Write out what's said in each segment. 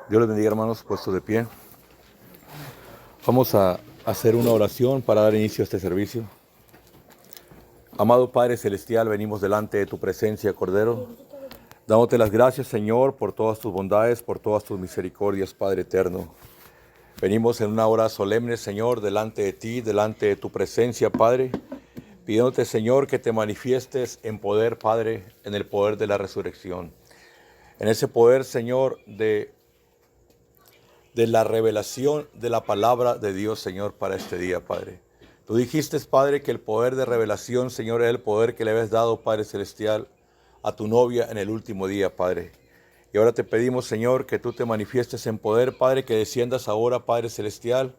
Dios les bendiga, hermanos, puestos de pie. Vamos a hacer una oración para dar inicio a este servicio. Amado Padre Celestial, venimos delante de tu presencia, Cordero, dándote las gracias, Señor, por todas tus bondades, por todas tus misericordias, Padre eterno. Venimos en una hora solemne, Señor, delante de ti, delante de tu presencia, Padre, pidiéndote, Señor, que te manifiestes en poder, Padre, en el poder de la resurrección. En ese poder, Señor, de la revelación de la palabra de Dios, Señor, para este día, Padre. Tú dijiste, Padre, que el poder de revelación, Señor, es el poder que le habías dado, Padre Celestial, a tu novia en el último día, Padre. Y ahora te pedimos, Señor, que tú te manifiestes en poder, Padre, que desciendas ahora, Padre Celestial,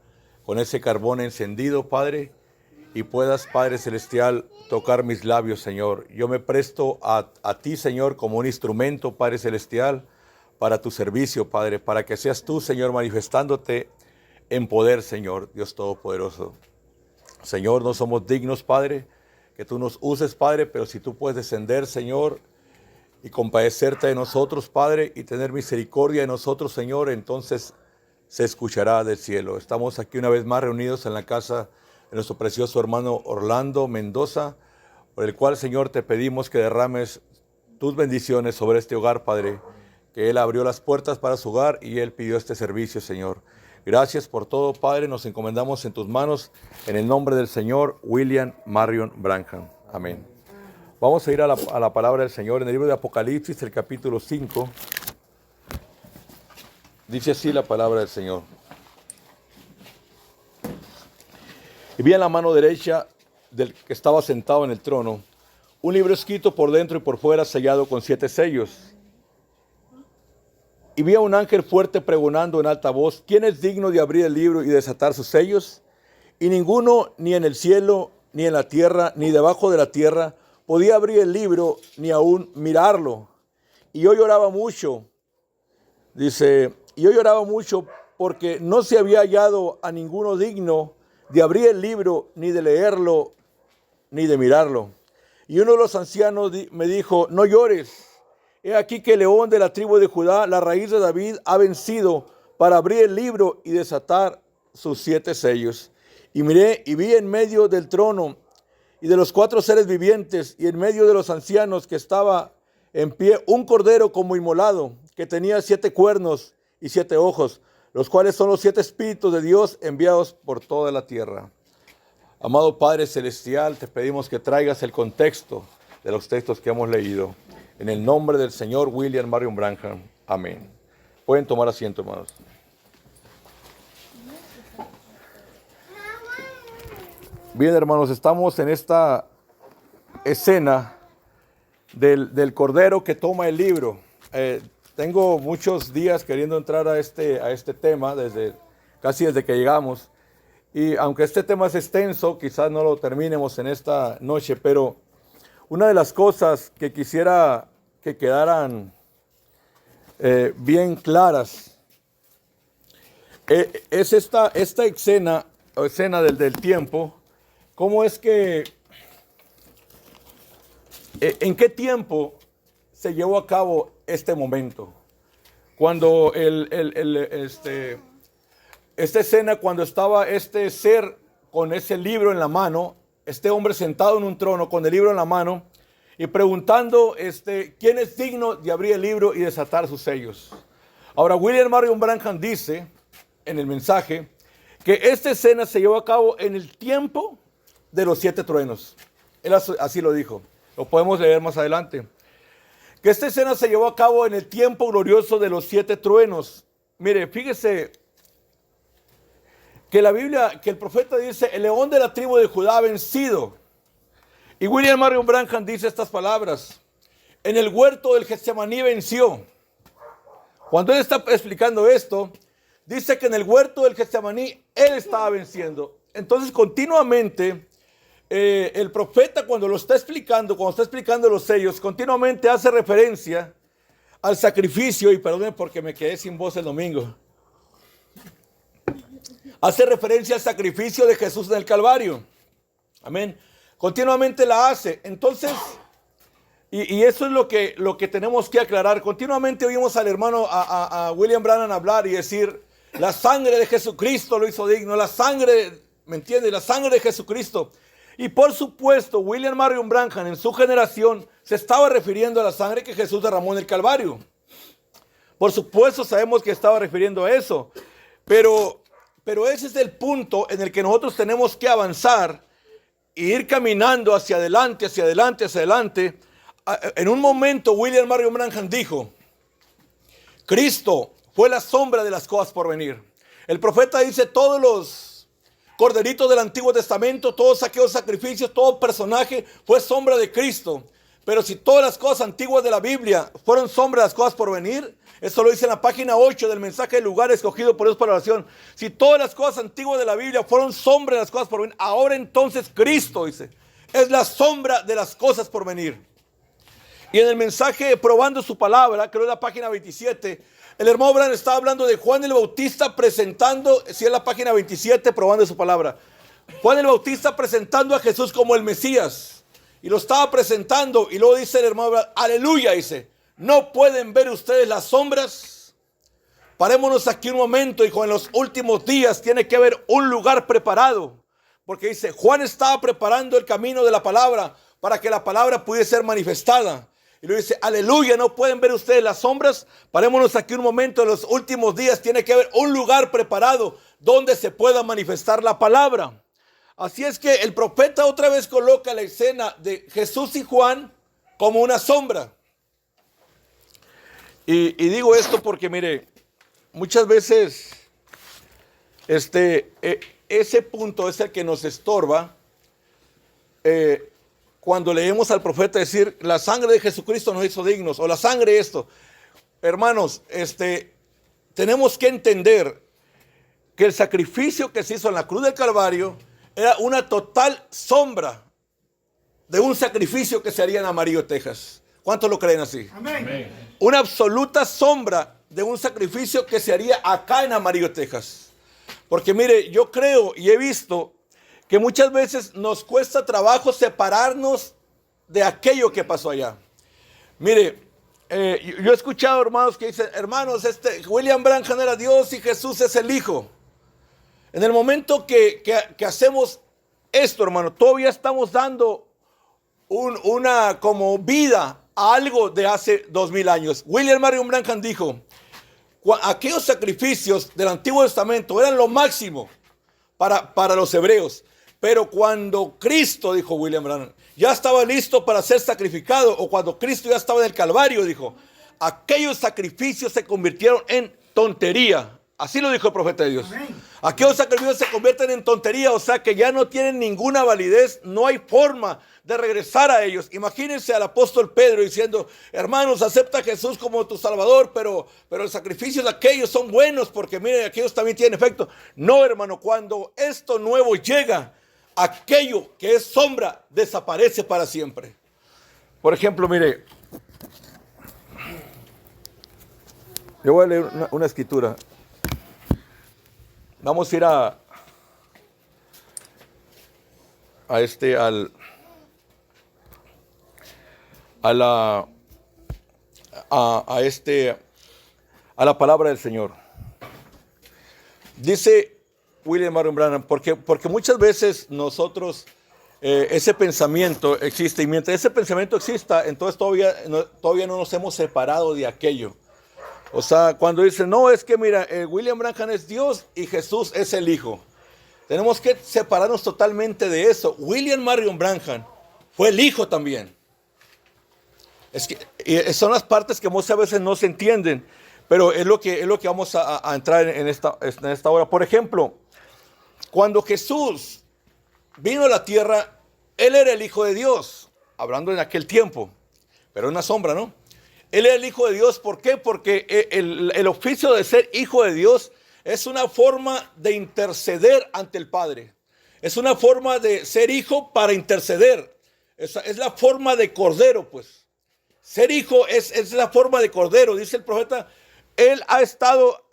con ese carbón encendido, Padre, y puedas, Padre Celestial, tocar mis labios, Señor. Yo me presto a ti, Señor, como un instrumento, Padre Celestial, para tu servicio, Padre, para que seas tú, Señor, manifestándote en poder, Señor, Dios Todopoderoso. Señor, no somos dignos, Padre, que tú nos uses, Padre, pero si tú puedes descender, Señor, y compadecerte de nosotros, Padre, y tener misericordia de nosotros, Señor, entonces se escuchará del cielo. Estamos aquí una vez más reunidos en la casa de nuestro precioso hermano Orlando Mendoza, por el cual, Señor, te pedimos que derrames tus bendiciones sobre este hogar, Padre, que él abrió las puertas para su hogar y él pidió este servicio, Señor. Gracias por todo, Padre, nos encomendamos en tus manos, en el nombre del Señor William Marion Branham. Amén. Vamos a ir a la palabra del Señor en el libro de Apocalipsis, el capítulo 5. Dice así la palabra del Señor. Y vi en la mano derecha del que estaba sentado en el trono un libro escrito por dentro y por fuera, sellado con 7 sellos. Y vi a un ángel fuerte pregonando en alta voz: ¿quién es digno de abrir el libro y desatar sus sellos? Y ninguno, ni en el cielo, ni en la tierra, ni debajo de la tierra, podía abrir el libro, ni aún mirarlo. Y yo lloraba mucho, dice, y yo lloraba mucho porque no se había hallado a ninguno digno de abrir el libro, ni de leerlo, ni de mirarlo. Y uno de los ancianos me dijo: no llores. He aquí que el león de la tribu de Judá, la raíz de David, ha vencido para abrir el libro y desatar sus 7 sellos. Y miré y vi en medio del trono y de los 4 seres vivientes y en medio de los ancianos que estaba en pie un cordero como inmolado, que tenía 7 cuernos y 7 ojos, los cuales son los 7 espíritus de Dios enviados por toda la tierra. Amado Padre Celestial, te pedimos que traigas el contexto de los textos que hemos leído. En el nombre del Señor William Marion Branham. Amén. Pueden tomar asiento, hermanos. Bien, hermanos, estamos en esta escena del cordero que toma el libro. Tengo muchos días queriendo entrar a este tema, casi desde que llegamos. Y aunque este tema es extenso, quizás no lo terminemos en esta noche, pero una de las cosas que quisiera que quedaran bien claras es esta escena del tiempo. ¿Cómo es que, en qué tiempo se llevó a cabo este momento? Cuando esta escena, cuando estaba este ser con ese libro en la mano, este hombre sentado en un trono con el libro en la mano y preguntando quién es digno de abrir el libro y desatar sus sellos. Ahora, William Marion Branham dice en el mensaje que esta escena se llevó a cabo en el tiempo de los 7 truenos. Él así lo dijo. Lo podemos leer más adelante. Que esta escena se llevó a cabo en el tiempo glorioso de los 7 truenos. Mire, fíjese que la Biblia, que el profeta dice: el león de la tribu de Judá ha vencido. Y William Marion Branham dice estas palabras: en el huerto del Getsemaní venció. Cuando él está explicando esto, dice que en el huerto del Getsemaní él estaba venciendo. Entonces, continuamente, el profeta, cuando está explicando los sellos, continuamente hace referencia al sacrificio. Y perdónenme porque me quedé sin voz el domingo. Hace referencia al sacrificio de Jesús en el Calvario. Amén. Continuamente la hace. Entonces, Y eso es lo que tenemos que aclarar. Continuamente oímos al hermano, a William Branham hablar y decir, la sangre de Jesucristo lo hizo digno, la sangre, ¿me entiendes? La sangre de Jesucristo. Y por supuesto, William Marion Branham en su generación se estaba refiriendo a la sangre que Jesús derramó en el Calvario. Por supuesto sabemos que estaba refiriendo a eso, pero ese es el punto en el que nosotros tenemos que avanzar e ir caminando hacia adelante, hacia adelante, hacia adelante. En un momento William Marion Branham dijo, Cristo fue la sombra de las cosas por venir. El profeta dice, todos los corderitos del Antiguo Testamento, todos aquellos sacrificios, todo personaje fue sombra de Cristo. Pero si todas las cosas antiguas de la Biblia fueron sombra de las cosas por venir, eso lo dice en la página 8 del mensaje del lugar escogido por Dios para la oración. Si todas las cosas antiguas de la Biblia fueron sombra de las cosas por venir, ahora entonces Cristo, dice, es la sombra de las cosas por venir. Y en el mensaje probando su palabra, creo en la página 27, el hermano Branham estaba hablando de Juan el Bautista presentando, si es la página 27, probando su palabra. Juan el Bautista presentando a Jesús como el Mesías. Y lo estaba presentando y luego dice el hermano Branham, aleluya, dice, ¿no pueden ver ustedes las sombras? Parémonos aquí un momento, hijo, en los últimos días tiene que haber un lugar preparado. Porque dice, Juan estaba preparando el camino de la palabra para que la palabra pudiese ser manifestada. Y luego dice, aleluya, ¿no pueden ver ustedes las sombras? Parémonos aquí un momento, en los últimos días tiene que haber un lugar preparado donde se pueda manifestar la palabra. Así es que el profeta otra vez coloca la escena de Jesús y Juan como una sombra. Y digo esto porque, mire, muchas veces ese punto es el que nos estorba cuando leemos al profeta decir, la sangre de Jesucristo nos hizo dignos, o la sangre esto. Hermanos, tenemos que entender que el sacrificio que se hizo en la cruz del Calvario era una total sombra de un sacrificio que se haría en Amarillo, Texas. ¿Cuántos lo creen así? Amén. Una absoluta sombra de un sacrificio que se haría acá en Amarillo, Texas. Porque mire, yo creo y he visto que muchas veces nos cuesta trabajo separarnos de aquello que pasó allá. Mire, yo he escuchado hermanos que dicen, hermanos, William Branham era Dios y Jesús es el Hijo. En el momento que hacemos esto, hermano, todavía estamos dando una como vida a algo de hace 2000 años. William Marion Branham dijo, aquellos sacrificios del Antiguo Testamento eran lo máximo para los hebreos. Pero cuando Cristo, dijo William Branham, ya estaba listo para ser sacrificado, o cuando Cristo ya estaba en el Calvario, dijo, aquellos sacrificios se convirtieron en tontería. Así lo dijo el profeta de Dios. Amén. Aquellos sacrificios se convierten en tontería, o sea que ya no tienen ninguna validez, no hay forma de regresar a ellos. Imagínense al apóstol Pedro diciendo, hermanos, acepta a Jesús como tu Salvador, pero el sacrificio de aquellos son buenos, porque miren, aquellos también tienen efecto. No, hermano, cuando esto nuevo llega, aquello que es sombra desaparece para siempre. Por ejemplo, mire, yo voy a leer una escritura. Vamos a ir a la palabra del Señor. Dice William Marion Branham, porque muchas veces nosotros ese pensamiento existe, y mientras ese pensamiento exista, entonces todavía no nos hemos separado de aquello. O sea, cuando dicen, no, es que mira, William Branham es Dios y Jesús es el Hijo. Tenemos que separarnos totalmente de eso. William Marion Branham fue el Hijo también. Es que son las partes que muchas veces no se entienden, pero es lo que vamos a entrar en esta hora. Por ejemplo, cuando Jesús vino a la tierra, Él era el Hijo de Dios, hablando en aquel tiempo, pero una sombra, ¿no? Él era el Hijo de Dios, ¿por qué? Porque el oficio de ser Hijo de Dios es una forma de interceder ante el Padre. Es una forma de ser hijo para interceder. Es la forma de cordero, pues. Ser hijo es la forma de cordero, dice el profeta. Él ha estado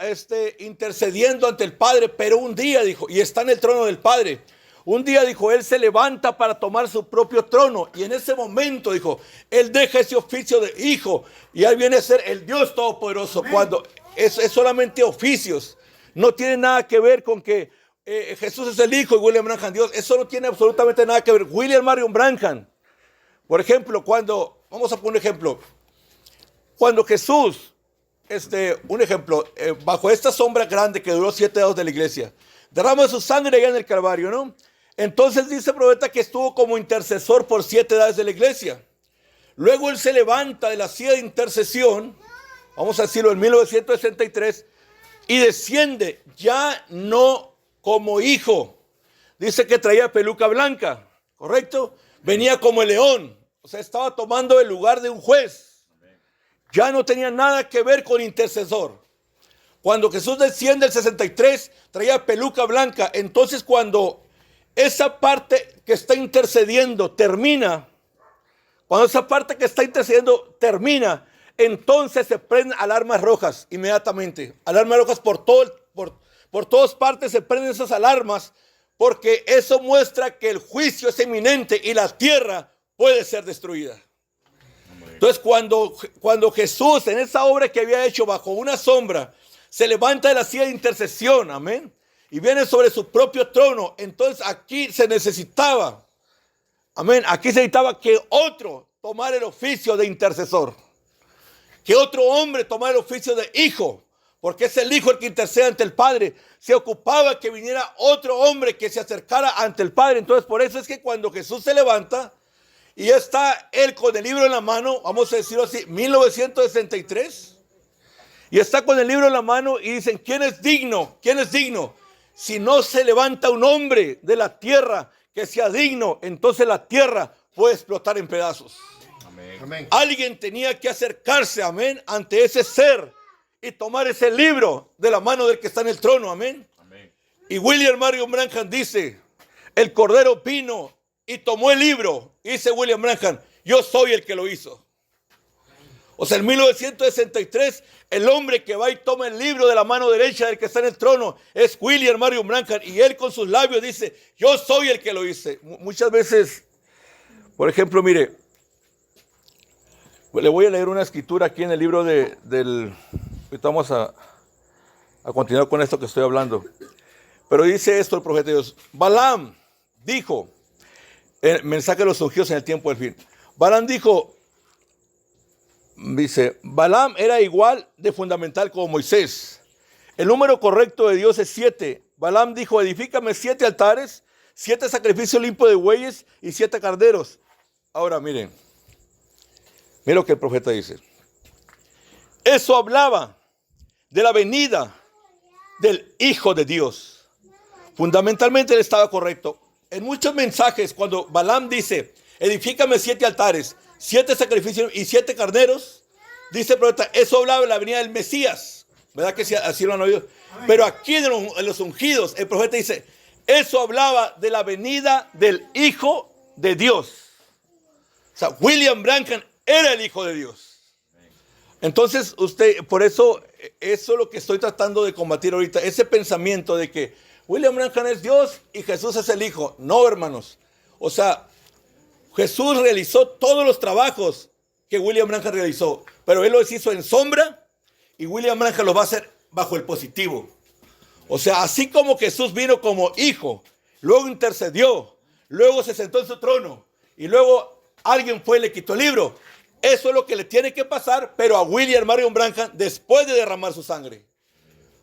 intercediendo ante el Padre, pero un día, dijo, y está en el trono del Padre. Un día, dijo, Él se levanta para tomar su propio trono. Y en ese momento, dijo, Él deja ese oficio de hijo. Y Él viene a ser el Dios Todopoderoso. Amén. Cuando es solamente oficios. No tiene nada que ver con que Jesús es el hijo y William Branham Dios. Eso no tiene absolutamente nada que ver. William Marion Branham, por ejemplo, vamos a poner un ejemplo. Cuando Jesús, un ejemplo, bajo esta sombra grande que duró 7 años de la iglesia, derrama su sangre allá en el Calvario, ¿no? Entonces dice el profeta que estuvo como intercesor por 7 edades de la iglesia. Luego Él se levanta de la silla de intercesión, vamos a decirlo, en 1963, y desciende ya no como hijo. Dice que traía peluca blanca, ¿correcto? Venía como el león, o sea, estaba tomando el lugar de un juez. Ya no tenía nada que ver con intercesor. Cuando Jesús desciende el 63, traía peluca blanca. Entonces, cuando esa parte que está intercediendo termina, entonces se prenden alarmas rojas inmediatamente. Alarmas rojas por todas partes se prenden esas alarmas, porque eso muestra que el juicio es inminente y la tierra puede ser destruida. Entonces, cuando Jesús, en esa obra que había hecho bajo una sombra, se levanta de la silla de intercesión, amén, y viene sobre su propio trono, entonces aquí se necesitaba, amén, aquí se necesitaba que otro tomara el oficio de intercesor, que otro hombre tomara el oficio de hijo, porque es el hijo el que intercede ante el Padre. Se ocupaba que viniera otro hombre que se acercara ante el Padre. Entonces, por eso es que cuando Jesús se levanta y está Él con el libro en la mano, vamos a decirlo así, 1963, y está con el libro en la mano y dicen, ¿quién es digno? ¿Quién es digno? Si no se levanta un hombre de la tierra que sea digno, entonces la tierra puede explotar en pedazos. Amén. Alguien tenía que acercarse, amén, ante ese ser y tomar ese libro de la mano del que está en el trono, amén. Amén. Y William Marion Branham dice, el Cordero vino y tomó el libro, y dice William Branham, yo soy el que lo hizo. O sea, en 1963, el hombre que va y toma el libro de la mano derecha del que está en el trono es William Marion Branham, y él con sus labios dice, yo soy el que lo hice. Muchas veces, por ejemplo, mire, le voy a leer una escritura aquí en el libro ahorita vamos a continuar con esto que estoy hablando. Pero dice esto el profeta de Dios. Balaam dijo, el mensaje de los ungidos en el tiempo del fin. Balaam dijo, Balaam era igual de fundamental como Moisés. El número correcto de Dios es 7. Balaam dijo, edifícame 7 altares, 7 sacrificios limpios de bueyes y 7 carneros. Ahora miren lo que el profeta dice. Eso hablaba de la venida del Hijo de Dios. Fundamentalmente él estaba correcto. En muchos mensajes, cuando Balaam dice, edifícame 7 altares, 7 sacrificios y 7 carneros, dice el profeta, eso hablaba de la venida del Mesías. ¿Verdad que así lo han oído? Pero aquí en los ungidos, el profeta dice, eso hablaba de la venida del Hijo de Dios. O sea, William Branham era el Hijo de Dios. Entonces, por eso es lo que estoy tratando de combatir ahorita, ese pensamiento de que William Branham es Dios y Jesús es el Hijo. No, hermanos. O sea, Jesús realizó todos los trabajos que William Branham realizó, pero él los hizo en sombra y William Branham los va a hacer bajo el positivo. O sea, así como Jesús vino como hijo, luego intercedió, luego se sentó en su trono y luego alguien fue y le quitó el libro. Eso es lo que le tiene que pasar, pero a William Marion Branham después de derramar su sangre.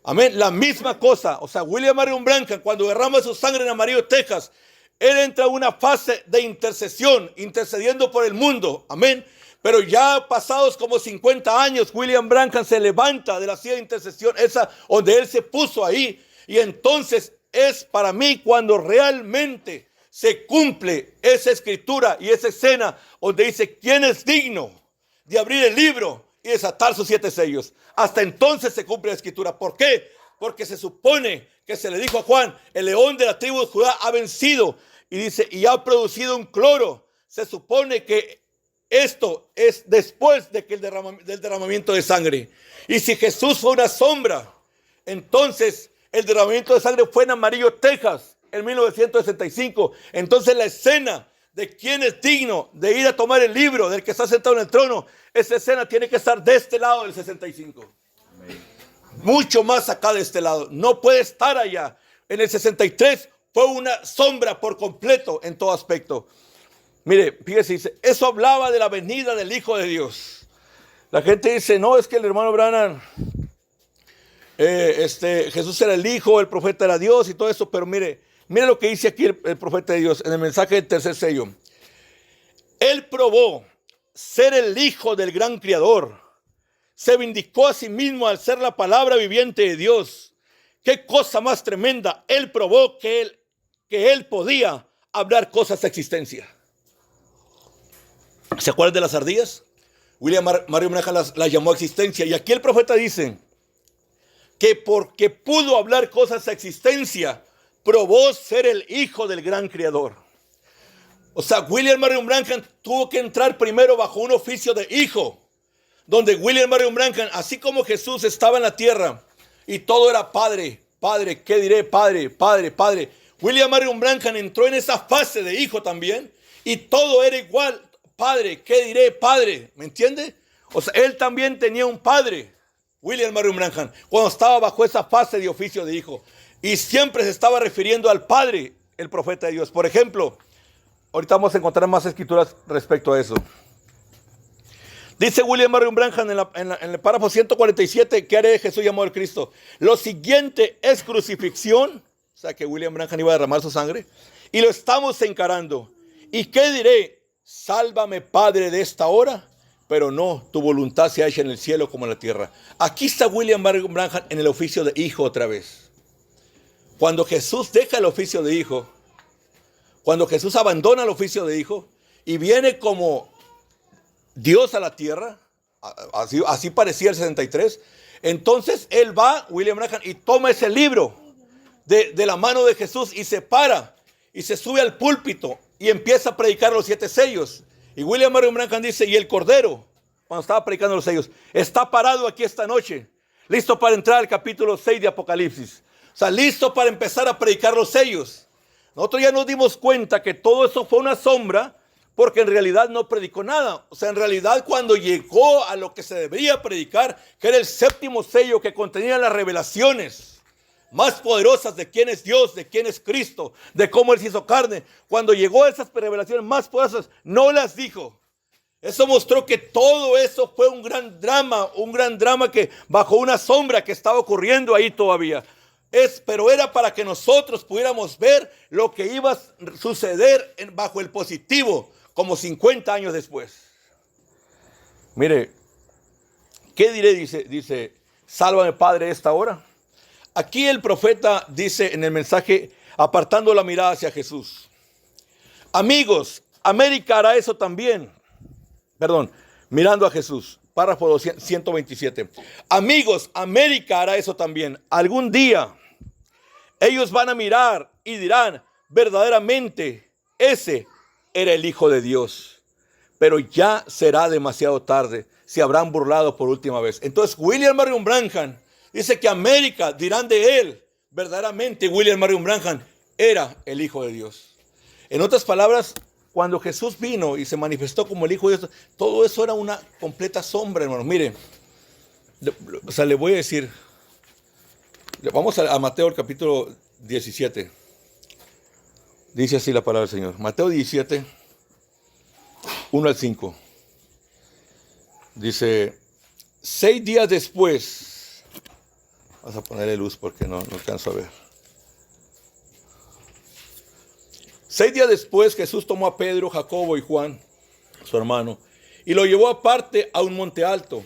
Amén, la misma cosa. O sea, William Marion Branham cuando derrama su sangre en Amarillo, Texas, él entra en una fase de intercesión, intercediendo por el mundo. Amén. Pero ya pasados como 50 años, William Branham se levanta de la silla de intercesión, esa donde él se puso ahí. Y entonces es para mí cuando realmente se cumple esa escritura y esa escena donde dice, ¿quién es digno de abrir el libro y desatar sus 7 sellos? Hasta entonces se cumple la escritura. ¿Por qué? Porque se supone que se le dijo a Juan, el león de la tribu de Judá ha vencido. Y dice, y ha producido un cloro. Se supone que esto es después de que del derramamiento de sangre. Y si Jesús fue una sombra, entonces el derramamiento de sangre fue en Amarillo, Texas. en 1965. Entonces la escena de quién es digno de ir a tomar el libro del que está sentado en el trono, esa escena tiene que estar de este lado del 65. Amén. Mucho más acá de este lado. No puede estar allá. En el 63 fue una sombra por completo en todo aspecto. Mire, fíjese, dice, eso hablaba de la venida del Hijo de Dios. La gente dice, no, es que el hermano Branham, Jesús era el Hijo, el profeta era Dios y todo eso, pero mire lo que dice aquí el profeta de Dios en el mensaje del tercer sello. Él probó ser el Hijo del gran Creador. Se vindicó a sí mismo al ser la palabra viviente de Dios. Qué cosa más tremenda. Él probó que él podía hablar cosas de existencia. ¿Se acuerdan de las ardillas? William Marion Branham las llamó existencia. Y aquí el profeta dice que porque pudo hablar cosas de existencia, probó ser el Hijo del gran Creador. O sea, William Marion Branham tuvo que entrar primero bajo un oficio de hijo, donde William Marion Branham, así como Jesús estaba en la tierra y todo era Padre, Padre, ¿qué diré? Padre, Padre, Padre. William Marion Branham entró en esa fase de hijo también y todo era igual. Padre, ¿qué diré? Padre, ¿me entiende? O sea, él también tenía un padre, William Marion Branham, cuando estaba bajo esa fase de oficio de hijo. Y siempre se estaba refiriendo al Padre, el profeta de Dios. Por ejemplo, ahorita vamos a encontrar más escrituras respecto a eso. Dice William Marion Branham en el párrafo 147, ¿qué haré de Jesús llamado el Cristo? Lo siguiente es crucifixión, o sea que William Branham iba a derramar su sangre, y lo estamos encarando. ¿Y qué diré? Sálvame, Padre, de esta hora, pero no, tu voluntad sea hecha en el cielo como en la tierra. Aquí está William Marion Branham en el oficio de hijo otra vez. Cuando Jesús deja el oficio de hijo, cuando Jesús abandona el oficio de hijo y viene como Dios a la tierra, así parecía el 63, entonces él va, William Branham, y toma ese libro de la mano de Jesús y se para y se sube al púlpito y empieza a predicar los 7 sellos. Y William Marion Branham dice, y el Cordero, cuando estaba predicando los sellos, está parado aquí esta noche, listo para entrar al capítulo 6 de Apocalipsis. O sea, listo para empezar a predicar los sellos. Nosotros ya nos dimos cuenta que todo eso fue una sombra, porque en realidad no predicó nada. O sea, en realidad cuando llegó a lo que se debería predicar, que era el 7º sello que contenía las revelaciones más poderosas de quién es Dios, de quién es Cristo, de cómo Él se hizo carne. Cuando llegó a esas revelaciones más poderosas, no las dijo. Eso mostró que todo eso fue un gran drama que bajo una sombra que estaba ocurriendo ahí todavía. Pero era para que nosotros pudiéramos ver lo que iba a suceder bajo el positivo, como 50 años después. Mire, ¿qué diré? Dice, sálvame, Padre, esta hora. Aquí el profeta dice en el mensaje, apartando la mirada hacia Jesús. Amigos, América hará eso también. Perdón, mirando a Jesús. Párrafo 127. Amigos, América hará eso también. Algún día ellos van a mirar y dirán, verdaderamente, ese era el Hijo de Dios. Pero ya será demasiado tarde. Se habrán burlado por última vez. Entonces William Marion Branham dice que América dirán de él, verdaderamente William Marion Branham era el Hijo de Dios. En otras palabras, cuando Jesús vino y se manifestó como el Hijo de Dios, todo eso era una completa sombra, hermanos. Miren, o sea, le voy a decir, vamos a Mateo el capítulo 17. Dice así la palabra del Señor. Mateo 17, 1 al 5. Dice, 6 días después, vamos a ponerle luz porque no alcanzo a ver. 6 días después, Jesús tomó a Pedro, Jacobo y Juan, su hermano, y lo llevó aparte a un monte alto,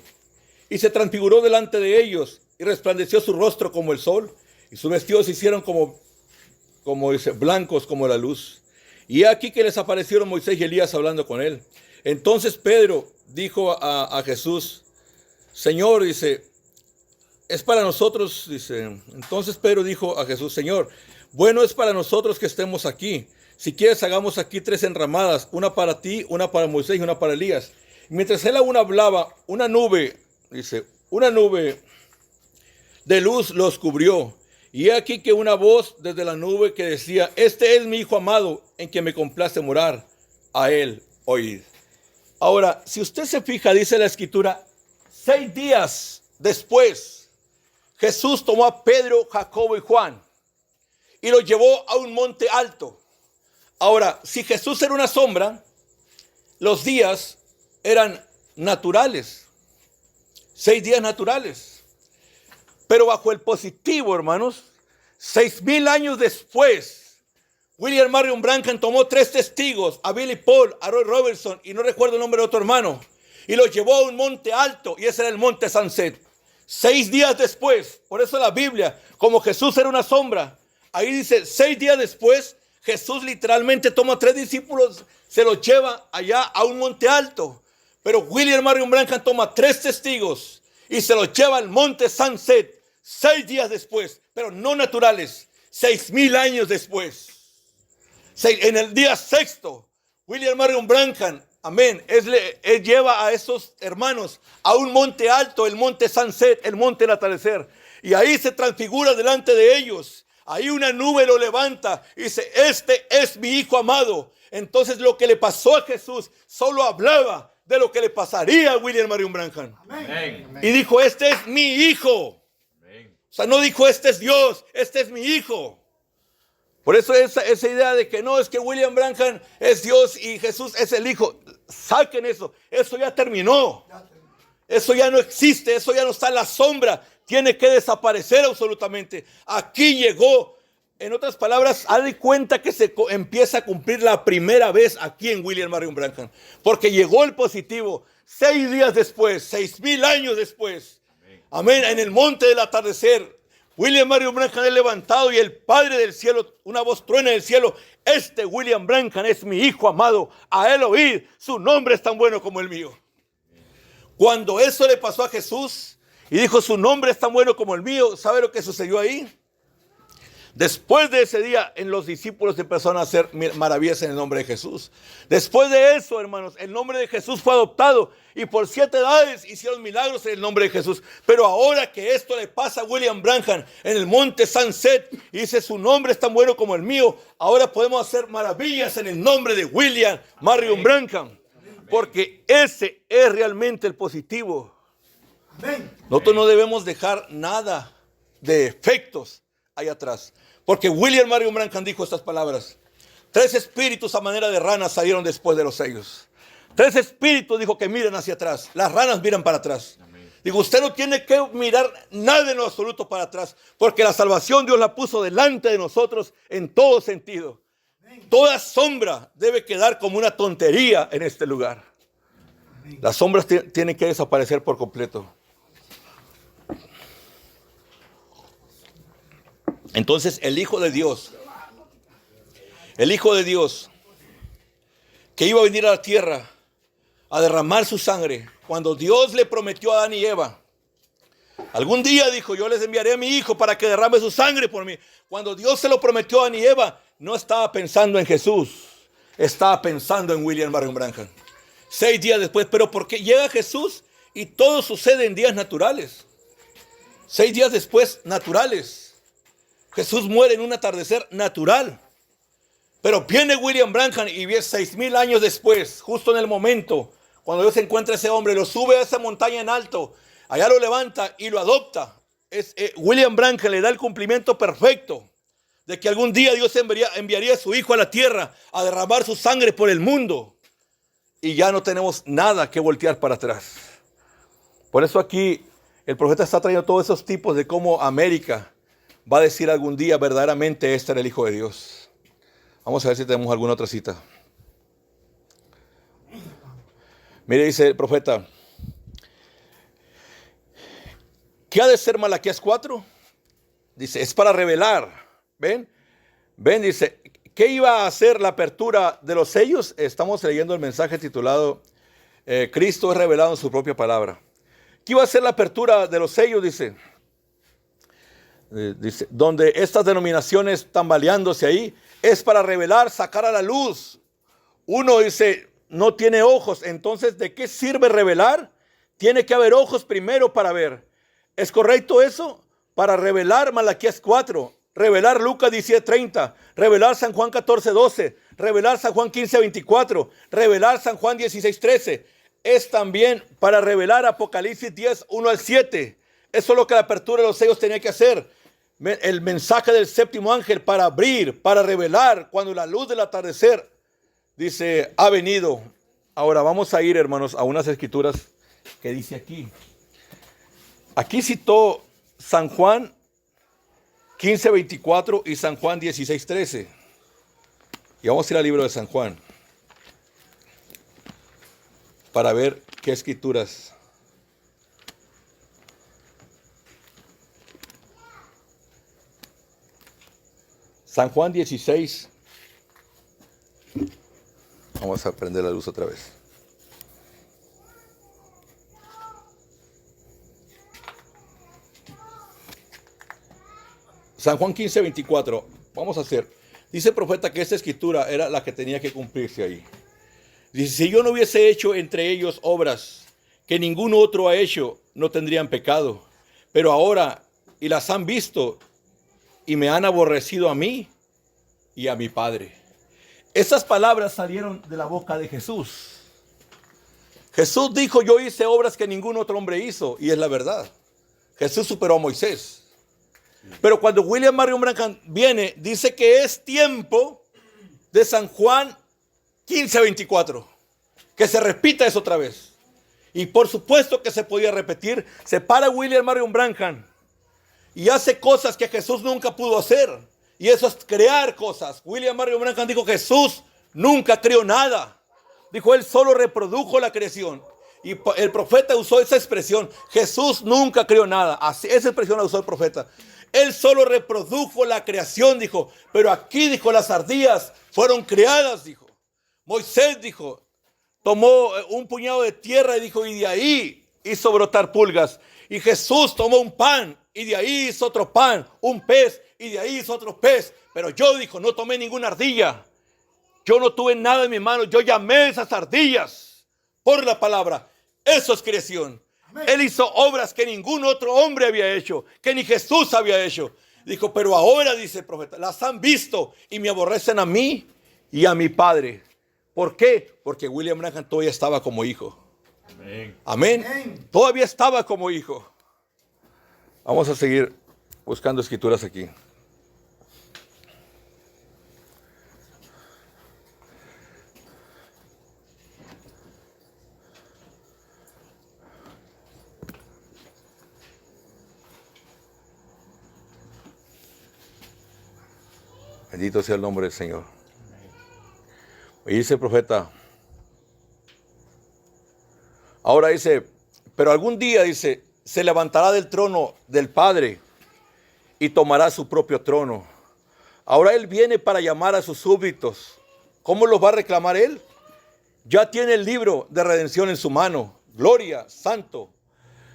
y se transfiguró delante de ellos, y resplandeció su rostro como el sol, y sus vestidos se hicieron como dice, blancos como la luz. Y aquí que les aparecieron Moisés y Elías hablando con él. Entonces Pedro dijo a Jesús, Señor, dice, es para nosotros, dice. Entonces Pedro dijo a Jesús, Señor, bueno es para nosotros que estemos aquí. Si quieres, hagamos aquí 3 enramadas, una para ti, una para Moisés y una para Elías. Y mientras él aún hablaba, una nube de luz los cubrió. Y he aquí que una voz desde la nube que decía: este es mi Hijo amado, en quien me complace morar, a él oíd. Ahora, si usted se fija, dice la Escritura, 6 días después, Jesús tomó a Pedro, Jacobo y Juan y los llevó a un monte alto. Ahora, si Jesús era una sombra, los días eran naturales, 6 días naturales. Pero bajo el positivo, hermanos, 6,000 años después, William Marion Branham tomó 3 testigos, a Billy Paul, a Roy Robertson, y no recuerdo el nombre de otro hermano, y los llevó a un monte alto, y ese era el monte Sunset. 6 días después, por eso la Biblia, como Jesús era una sombra, ahí dice, 6 días después, Jesús literalmente toma 3 discípulos, se los lleva allá a un monte alto. Pero William Marion Branham toma 3 testigos y se los lleva al monte Sunset 6 días después, pero no naturales, 6,000 años después. En el día sexto, William Marion Branham, amén, él lleva a esos hermanos a un monte alto, el monte Sunset, el monte del atardecer, y ahí se transfigura delante de ellos. Ahí una nube lo levanta y dice: este es mi Hijo amado. Entonces lo que le pasó a Jesús solo hablaba de lo que le pasaría a William Marion Branham. Amén. Y dijo: este es mi Hijo. Amén. O sea, no dijo: este es Dios, este es mi Hijo. Por eso esa idea de que no, es que William Branham es Dios y Jesús es el Hijo. Saquen eso. Eso ya terminó. Eso ya no existe. Eso ya no está en la sombra. Tiene que desaparecer absolutamente. Aquí llegó. En otras palabras, haz de cuenta que se empieza a cumplir la primera vez aquí en William Marion Branham. Porque llegó el positivo 6 días después, 6,000 años después. Amén. En el monte del atardecer, William Marion Branham es levantado y el Padre del cielo, una voz truena del cielo: este William Branham es mi Hijo amado, a él oíd, su nombre es tan bueno como el mío. Cuando eso le pasó a Jesús y dijo: su nombre es tan bueno como el mío, ¿sabe lo que sucedió ahí? Después de ese día, en los discípulos empezaron a hacer maravillas en el nombre de Jesús. Después de eso, hermanos, el nombre de Jesús fue adoptado y por 7 edades hicieron milagros en el nombre de Jesús. Pero ahora que esto le pasa a William Branham en el monte Sunset y dice: su nombre es tan bueno como el mío, ahora podemos hacer maravillas en el nombre de William Marion Branham. Porque ese es realmente el positivo. Nosotros no debemos dejar nada de efectos ahí atrás. Porque William Marion Branham dijo estas palabras: 3 espíritus a manera de ranas salieron después de los sellos. 3 espíritus, dijo, que miren hacia atrás. Las ranas miran para atrás. Amén. Digo, usted no tiene que mirar nada en lo absoluto para atrás, porque la salvación Dios la puso delante de nosotros en todo sentido. Amén. Toda sombra debe quedar como una tontería en este lugar. Amén. Las sombras tienen que desaparecer por completo. Entonces el Hijo de Dios, que iba a venir a la tierra a derramar su sangre, cuando Dios le prometió a Adán y Eva, algún día dijo: yo les enviaré a mi Hijo para que derrame su sangre por mí. Cuando Dios se lo prometió a Adán y Eva, no estaba pensando en Jesús, estaba pensando en William Marion Branham. 6 días después, pero porque llega Jesús y todo sucede en días naturales. 6 días después, naturales. Jesús muere en un atardecer natural. Pero viene William Branham y viene 6,000 años después, justo en el momento, cuando Dios encuentra a ese hombre, lo sube a esa montaña en alto, allá lo levanta y lo adopta. William Branham le da el cumplimiento perfecto de que algún día Dios enviaría a su Hijo a la tierra a derramar su sangre por el mundo. Y ya no tenemos nada que voltear para atrás. Por eso aquí el profeta está trayendo todos esos tipos de cómo América va a decir algún día verdaderamente: este era el Hijo de Dios. Vamos a ver si tenemos alguna otra cita. Mire, dice el profeta: ¿qué ha de ser Malaquías 4? Dice, es para revelar. ¿Ven? Dice, ¿qué iba a hacer la apertura de los sellos? Estamos leyendo el mensaje titulado Cristo es revelado en su propia palabra. ¿Qué iba a ser la apertura de los sellos? Dice, donde estas denominaciones tambaleándose ahí, es para revelar, sacar a la luz. Uno dice, no tiene ojos, entonces ¿de qué sirve revelar? Tiene que haber ojos primero para ver. ¿Es correcto eso? para revelar Malaquías 4, revelar Lucas 17:30, revelar San Juan 14:12, revelar San Juan 15:24, revelar San Juan 16:13. Es también para revelar Apocalipsis 10:1-7. Eso es lo que la apertura de los sellos tenía que hacer. El mensaje del séptimo ángel para abrir, para revelar cuando la luz del atardecer, dice, ha venido. Ahora vamos a ir, hermanos, a unas escrituras que dice aquí. Aquí citó San Juan 15:24 y San Juan 16:13. Y vamos a ir al libro de San Juan para ver qué escrituras. San Juan 16. Vamos a prender la luz otra vez. San Juan 15:24. Vamos a hacer. Dice el profeta que esta escritura era la que tenía que cumplirse ahí. Dice, si yo no hubiese hecho entre ellos obras que ningún otro ha hecho, no tendrían pecado. Pero ahora, y las han visto, y me han aborrecido a mí y a mi Padre. Esas palabras salieron de la boca de Jesús. Jesús dijo, yo hice obras que ningún otro hombre hizo, y es la verdad. Jesús superó a Moisés. Pero cuando William Marion Branham viene, dice que es tiempo de San Juan 15:24. Que se repita eso otra vez. Y por supuesto que se podía repetir. Se para William Marion Branham y hace cosas que Jesús nunca pudo hacer. Y eso es crear cosas. William Marion Branham dijo, Jesús nunca creó nada. Dijo, él solo reprodujo la creación. Y el profeta usó esa expresión. Jesús nunca creó nada. Así, esa expresión la usó el profeta. Él solo reprodujo la creación, dijo. Pero aquí, dijo, las ardillas fueron creadas, dijo. Moisés, dijo, tomó un puñado de tierra y dijo, y de ahí hizo brotar pulgas. Y Jesús tomó un pan y de ahí hizo otro pan, un pez y de ahí hizo otro pez. Pero yo, dijo, no tomé ninguna ardilla. Yo no tuve nada en mi mano. Yo llamé esas ardillas por la palabra. Eso es creación. Amén. Él hizo obras que ningún otro hombre había hecho, que ni Jesús había hecho. Dijo, pero ahora, dice el profeta, las han visto y me aborrecen a mí y a mi Padre. ¿Por qué? Porque William Branham todavía estaba como hijo. Amén. Amén. Amén. Todavía estaba como hijo. Vamos a seguir buscando escrituras aquí. Bendito sea el nombre del Señor. Y dice el profeta, ahora dice, pero algún día, dice, se levantará del trono del Padre y tomará su propio trono. Ahora Él viene para llamar a sus súbditos. ¿Cómo los va a reclamar Él? Ya tiene el libro de redención en su mano. Gloria, santo.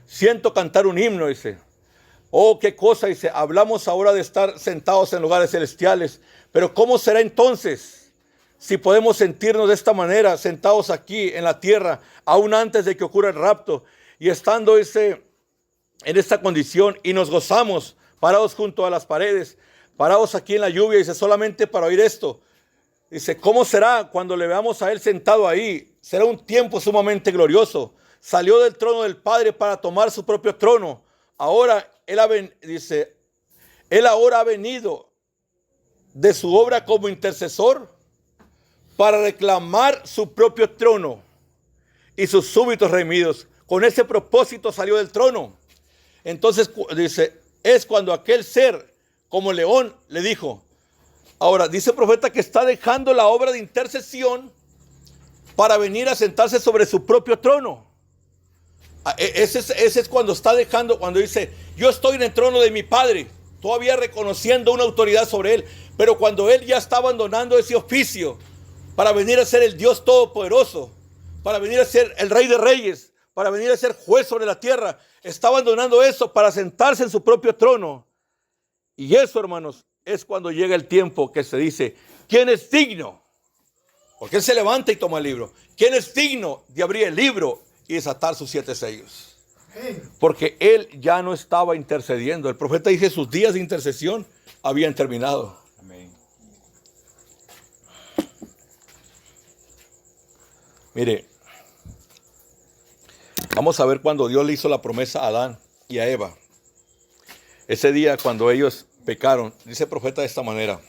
Siento cantar un himno, dice. Oh, qué cosa, dice. Hablamos ahora de estar sentados en lugares celestiales. Pero ¿cómo será entonces si podemos sentirnos de esta manera, sentados aquí en la tierra, aún antes de que ocurra el rapto? Y estando, dice, en esta condición y nos gozamos, parados junto a las paredes, parados aquí en la lluvia, dice, solamente para oír esto. Dice, ¿cómo será cuando le veamos a Él sentado ahí? Será un tiempo sumamente glorioso. Salió del trono del Padre para tomar su propio trono. Ahora Él ahora ha venido de su obra como intercesor para reclamar su propio trono y sus súbditos redimidos. Con ese propósito salió del trono. Entonces, dice, es cuando aquel ser como león le dijo. Ahora, dice el profeta que está dejando la obra de intercesión para venir a sentarse sobre su propio trono. Ese es cuando está dejando, cuando dice, yo estoy en el trono de mi Padre, todavía reconociendo una autoridad sobre Él. Pero cuando Él ya está abandonando ese oficio para venir a ser el Dios Todopoderoso, para venir a ser el Rey de Reyes, para venir a ser juez sobre la tierra, está abandonando eso para sentarse en su propio trono. Y eso, hermanos, es cuando llega el tiempo que se dice, ¿quién es digno? Porque Él se levanta y toma el libro. ¿Quién es digno de abrir el libro y desatar sus 7 sellos? Porque él ya no estaba intercediendo. El profeta dice sus días de intercesión habían terminado. Amén. Mire, vamos a ver cuando Dios le hizo la promesa a Adán y a Eva. Ese día cuando ellos pecaron, dice el profeta de esta manera.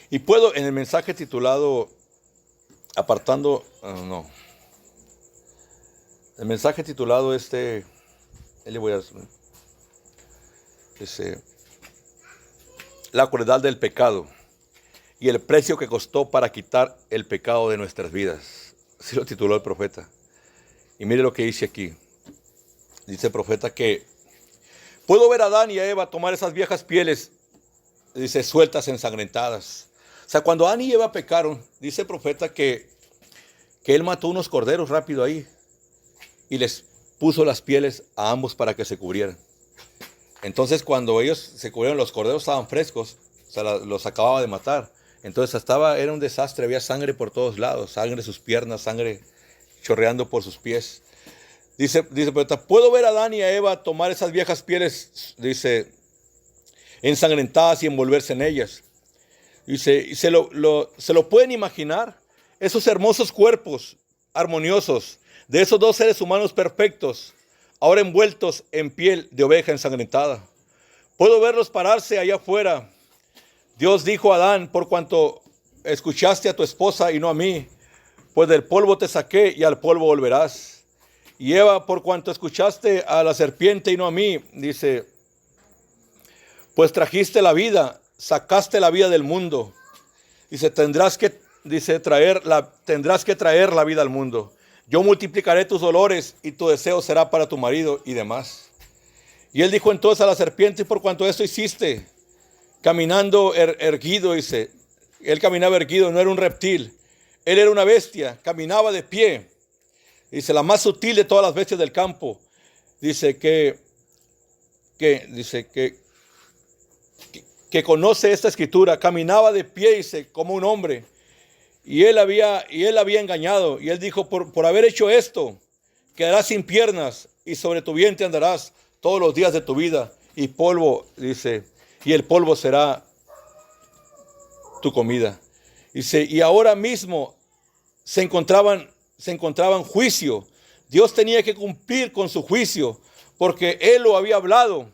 Y puedo en el mensaje titulado el mensaje titulado le voy a la crueldad del pecado y el precio que costó para quitar el pecado de nuestras vidas. Así lo tituló el profeta. Y mire lo que dice aquí. Dice el profeta que puedo ver a Adán y a Eva tomar esas viejas pieles, dice, sueltas, ensangrentadas. O sea, cuando Adán y Eva pecaron, dice el profeta que él mató unos corderos rápido ahí y les puso las pieles a ambos para que se cubrieran. Entonces cuando ellos se cubrieron, los corderos estaban frescos, o sea, los acababa de matar. Entonces era un desastre, había sangre por todos lados, sangre en sus piernas, sangre chorreando por sus pies. Dice, puedo ver a Adán y a Eva tomar esas viejas pieles, dice, ensangrentadas y envolverse en ellas. Dice, y se lo pueden imaginar, esos hermosos cuerpos armoniosos de esos dos seres humanos perfectos, ahora envueltos en piel de oveja ensangrentada. Puedo verlos pararse allá afuera. Dios dijo a Adán, por cuanto escuchaste a tu esposa y no a mí, pues del polvo te saqué y al polvo volverás. Y Eva, por cuanto escuchaste a la serpiente y no a mí, dice, pues trajiste la vida, sacaste la vida del mundo. Dice, tendrás que traer la vida al mundo. Yo multiplicaré tus dolores y tu deseo será para tu marido y demás. Y él dijo entonces a la serpiente, por cuanto esto hiciste, caminando erguido, dice, él caminaba erguido, no era un reptil, él era una bestia, caminaba de pie. Dice, la más sutil de todas las bestias del campo. Dice que conoce esta escritura, caminaba de pie, dice, como un hombre. Y él había engañado. Y él dijo, por haber hecho esto, quedarás sin piernas y sobre tu vientre andarás todos los días de tu vida. Y polvo, dice, y el polvo será tu comida. Dice, y ahora mismo se encontraban juicio. Dios tenía que cumplir con su juicio, porque Él lo había hablado.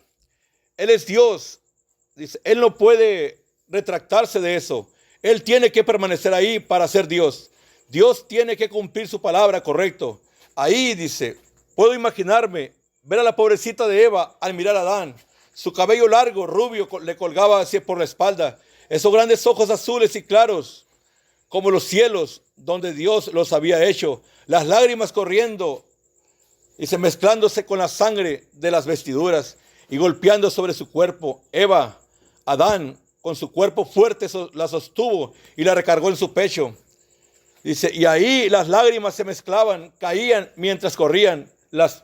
Él es Dios. Dice, Él no puede retractarse de eso. Él tiene que permanecer ahí para ser Dios. Dios tiene que cumplir su palabra, correcto. Ahí dice, puedo imaginarme, ver a la pobrecita de Eva al mirar a Adán. Su cabello largo, rubio, le colgaba así por la espalda. Esos grandes ojos azules y claros, como los cielos donde Dios los había hecho. Las lágrimas corriendo y mezclándose con la sangre de las vestiduras y golpeando sobre su cuerpo. Eva, Adán, con su cuerpo fuerte la sostuvo y la recargó en su pecho. Dice, y ahí las lágrimas se mezclaban, caían mientras corrían las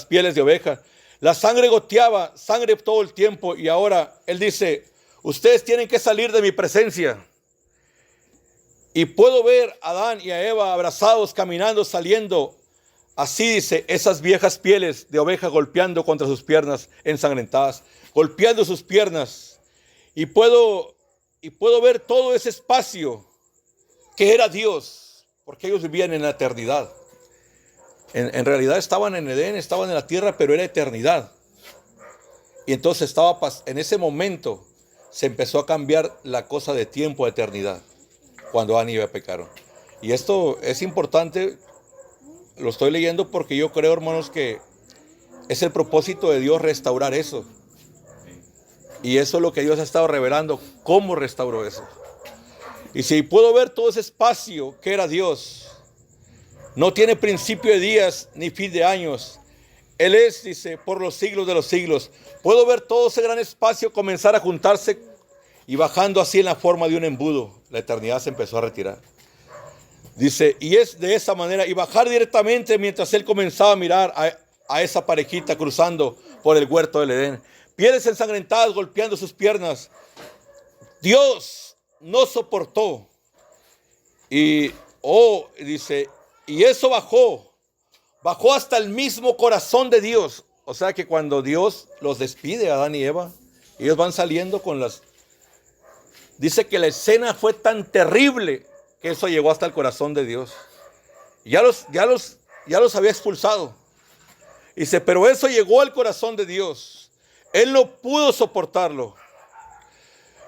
pieles de oveja. La sangre goteaba, sangre todo el tiempo. Y ahora él dice, ustedes tienen que salir de mi presencia. Y puedo ver a Adán y a Eva abrazados, caminando, saliendo. Así dice, esas viejas pieles de oveja golpeando contra sus piernas ensangrentadas, golpeando sus piernas. Y puedo ver todo ese espacio que era Dios, porque ellos vivían en la eternidad. En realidad estaban en Edén, estaban en la tierra, pero era eternidad. Y entonces en ese momento se empezó a cambiar la cosa de tiempo a eternidad, cuando Adán y Eva pecaron. Y esto es importante, lo estoy leyendo porque yo creo, hermanos, que es el propósito de Dios restaurar eso. Y eso es lo que Dios ha estado revelando, cómo restauró eso. Y si puedo ver todo ese espacio que era Dios, no tiene principio de días ni fin de años. Él es, dice, por los siglos de los siglos. Puedo ver todo ese gran espacio comenzar a juntarse y bajando así en la forma de un embudo. La eternidad se empezó a retirar. Dice, y es de esa manera, y bajar directamente mientras él comenzaba a mirar a esa parejita cruzando por el huerto del Edén. Pieles ensangrentadas golpeando sus piernas. Dios no soportó. Y eso bajó bajó hasta el mismo corazón de Dios. O sea que cuando Dios los despide a Adán y Eva, ellos van saliendo con las... Dice que la escena fue tan terrible que eso llegó hasta el corazón de Dios. Ya los había expulsado. Dice, pero eso llegó al corazón de Dios. Él no pudo soportarlo.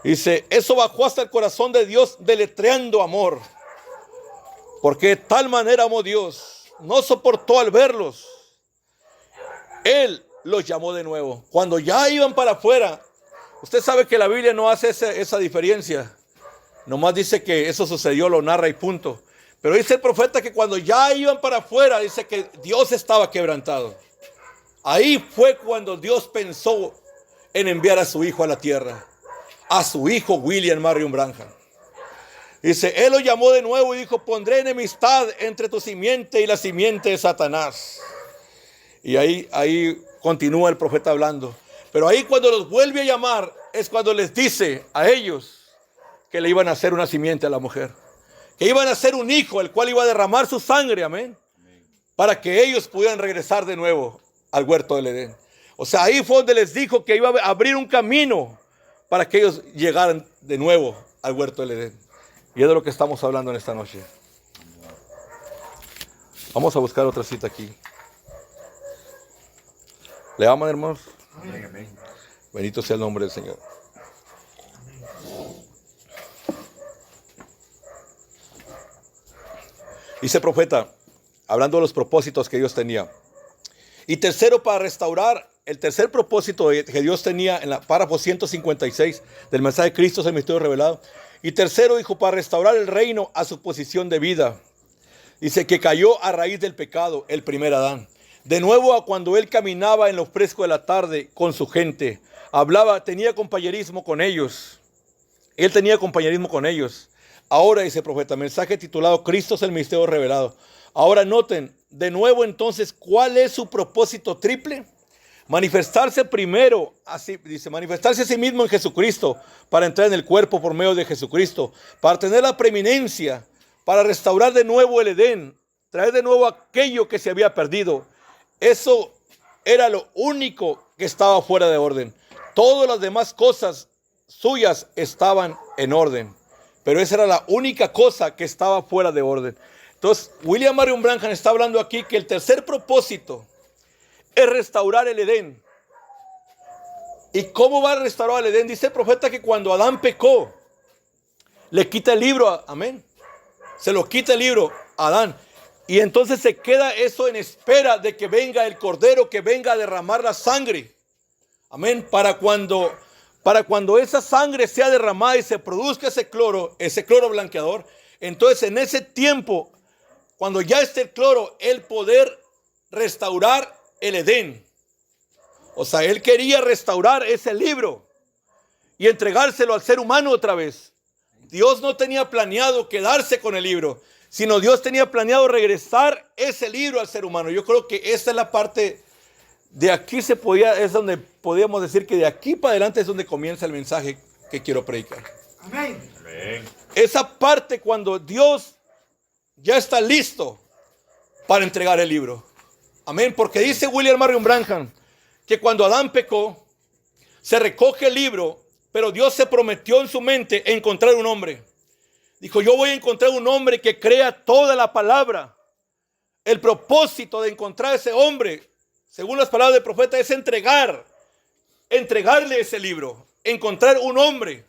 Dice, eso bajó hasta el corazón de Dios, deletreando amor. Porque de tal manera amó Dios, no soportó al verlos. Él los llamó de nuevo. Cuando ya iban para afuera, usted sabe que la Biblia no hace esa diferencia. Nomás dice que eso sucedió, lo narra y punto. Pero dice el profeta que cuando ya iban para afuera, dice que Dios estaba quebrantado. Ahí fue cuando Dios pensó en enviar a su hijo a la tierra. A su hijo William Marion Branham. Dice, él lo llamó de nuevo y dijo, pondré enemistad entre tu simiente y la simiente de Satanás. Y ahí continúa el profeta hablando. Pero ahí cuando los vuelve a llamar, es cuando les dice a ellos que le iban a hacer una simiente a la mujer. Que iban a hacer un hijo, el cual iba a derramar su sangre, amén. Para que ellos pudieran regresar de nuevo al huerto del Edén. O sea, ahí fue donde les dijo que iba a abrir un camino para que ellos llegaran de nuevo al huerto del Edén. Y es de lo que estamos hablando en esta noche. Vamos a buscar otra cita aquí. ¿Le aman, hermanos? Amén. Bendito sea el nombre del Señor. Dice el profeta, hablando de los propósitos que Dios tenía. Y tercero, para restaurar, el tercer propósito que Dios tenía en la párrafo 156 del mensaje de Cristo es el misterio revelado. Y tercero, dijo, para restaurar el reino a su posición de vida. Dice que cayó a raíz del pecado el primer Adán. De nuevo a cuando él caminaba en lo fresco de la tarde con su gente. Hablaba, tenía compañerismo con ellos. Él tenía compañerismo con ellos. Ahora, dice el profeta, mensaje titulado Cristo es el misterio revelado. Ahora noten, de nuevo entonces, ¿cuál es su propósito triple? Manifestarse primero, así dice, manifestarse a sí mismo en Jesucristo, para entrar en el cuerpo por medio de Jesucristo, para tener la preeminencia, para restaurar de nuevo el Edén, traer de nuevo aquello que se había perdido. Eso era lo único que estaba fuera de orden. Todas las demás cosas suyas estaban en orden, pero esa era la única cosa que estaba fuera de orden. Entonces, William Marion Branham está hablando aquí que el tercer propósito es restaurar el Edén. ¿Y cómo va a restaurar el Edén? Dice el profeta que cuando Adán pecó, le quita el libro, amén. Se lo quita el libro a Adán. Y entonces se queda eso en espera de que venga el Cordero, que venga a derramar la sangre. Amén. Para cuando esa sangre sea derramada y se produzca ese cloro blanqueador, entonces en ese tiempo, cuando ya esté el cloro, el poder restaurar el Edén. O sea, él quería restaurar ese libro y entregárselo al ser humano otra vez. Dios no tenía planeado quedarse con el libro, sino Dios tenía planeado regresar ese libro al ser humano. Yo creo que esta es la parte de aquí es donde podríamos decir que de aquí para adelante es donde comienza el mensaje que quiero predicar. Amén. Esa parte cuando Dios ya está listo para entregar el libro. Amén, porque dice William Marion Branham que cuando Adán pecó, se recoge el libro, pero Dios se prometió en su mente encontrar un hombre. Dijo, yo voy a encontrar un hombre que crea toda la palabra. El propósito de encontrar ese hombre, según las palabras del profeta, es entregarle ese libro, encontrar un hombre.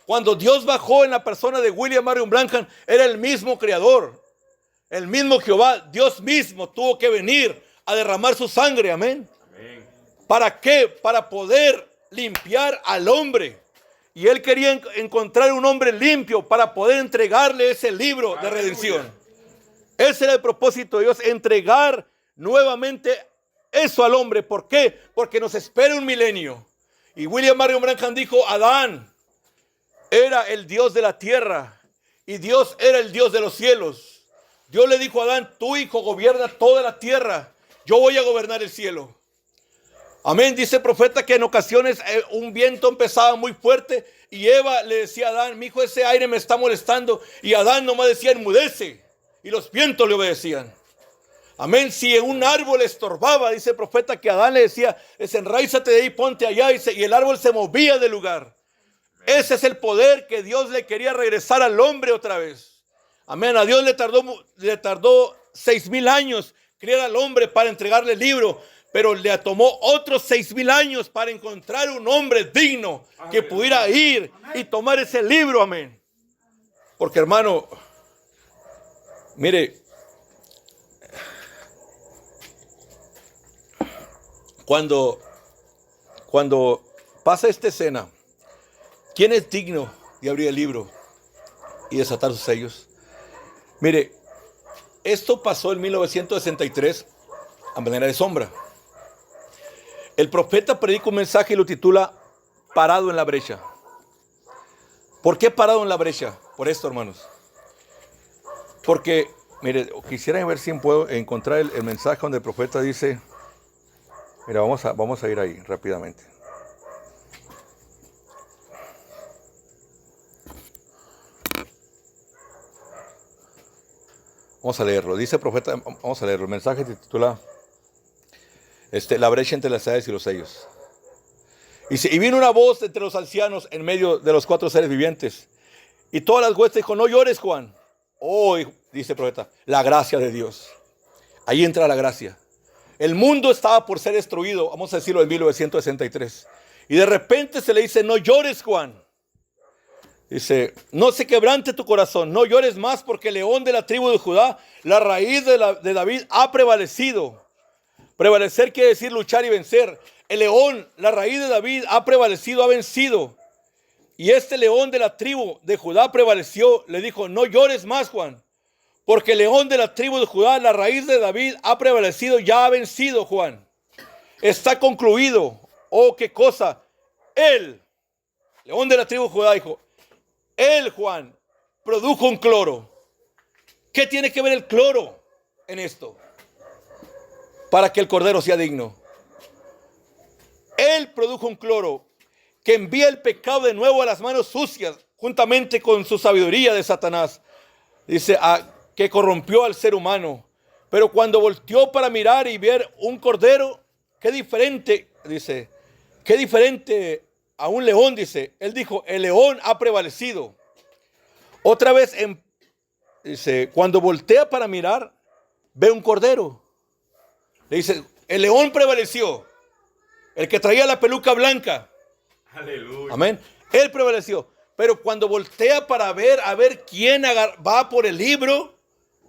Cuando Dios bajó en la persona de William Marion Branham, era el mismo creador, el mismo Jehová. Dios mismo tuvo que venir a derramar su sangre, amén. Amén. ¿Para qué? Para poder limpiar al hombre. Y él quería encontrar un hombre limpio para poder entregarle ese libro de redención. Ese era el propósito de Dios, entregar nuevamente eso al hombre. ¿Por qué? Porque nos espera un milenio. Y William Marion Branham dijo, Adán era el Dios de la tierra y Dios era el Dios de los cielos. Dios le dijo a Adán, tu hijo gobierna toda la tierra, yo voy a gobernar el cielo. Amén. Dice el profeta que en ocasiones un viento empezaba muy fuerte y Eva le decía a Adán, mi hijo, ese aire me está molestando. Y Adán nomás decía, enmudece. Y los vientos le obedecían. Amén. Si un árbol estorbaba, dice el profeta que Adán le decía, desenraízate de ahí, ponte allá, y el árbol se movía del lugar. Ese es el poder que Dios le quería regresar al hombre otra vez. Amén. A Dios le tardó 6,000 años criar al hombre para entregarle el libro, pero le tomó otros 6,000 años para encontrar un hombre digno que pudiera ir y tomar ese libro. Amén. Porque, hermano, mire, cuando pasa esta escena, ¿quién es digno de abrir el libro y desatar sus sellos? Mire, esto pasó en 1963 a manera de sombra. El profeta predica un mensaje y lo titula Parado en la brecha. ¿Por qué parado en la brecha? Por esto, hermanos. Porque, mire, quisiera ver si puedo encontrar el mensaje donde el profeta dice, mira, vamos a ir ahí rápidamente. Vamos a leerlo. Dice el profeta, vamos a leerlo. El mensaje se titula La brecha entre las edades y los sellos. Dice, y vino una voz entre los ancianos en medio de los 4 seres vivientes. Y todas las huestes dijo, no llores, Juan. Oh, dice el profeta, la gracia de Dios. Ahí entra la gracia. El mundo estaba por ser destruido, vamos a decirlo, en 1963. Y de repente se le dice, no llores, Juan. Dice, no se quebrante tu corazón, no llores más porque el león de la tribu de Judá, la raíz de David, ha prevalecido. Prevalecer quiere decir luchar y vencer. El león, la raíz de David, ha prevalecido, ha vencido. Y este león de la tribu de Judá prevaleció. Le dijo, no llores más, Juan. Porque el león de la tribu de Judá, la raíz de David, ha prevalecido, ya ha vencido, Juan. Está concluido. Oh, qué cosa. Él, león de la tribu de Judá, dijo, él, Juan, produjo un cloro. ¿Qué tiene que ver el cloro en esto? Para que el cordero sea digno. Él produjo un cloro que envía el pecado de nuevo a las manos sucias, juntamente con su sabiduría de Satanás. Dice, que corrompió al ser humano. Pero cuando volteó para mirar y ver un cordero, qué diferente, dice, qué diferente a un león, dice. Él dijo, el león ha prevalecido. Otra vez, dice, cuando voltea para mirar, ve un cordero. Le dice, el león prevaleció. El que traía la peluca blanca. Aleluya. Amén. Él prevaleció. Pero cuando voltea para ver, a ver quién va por el libro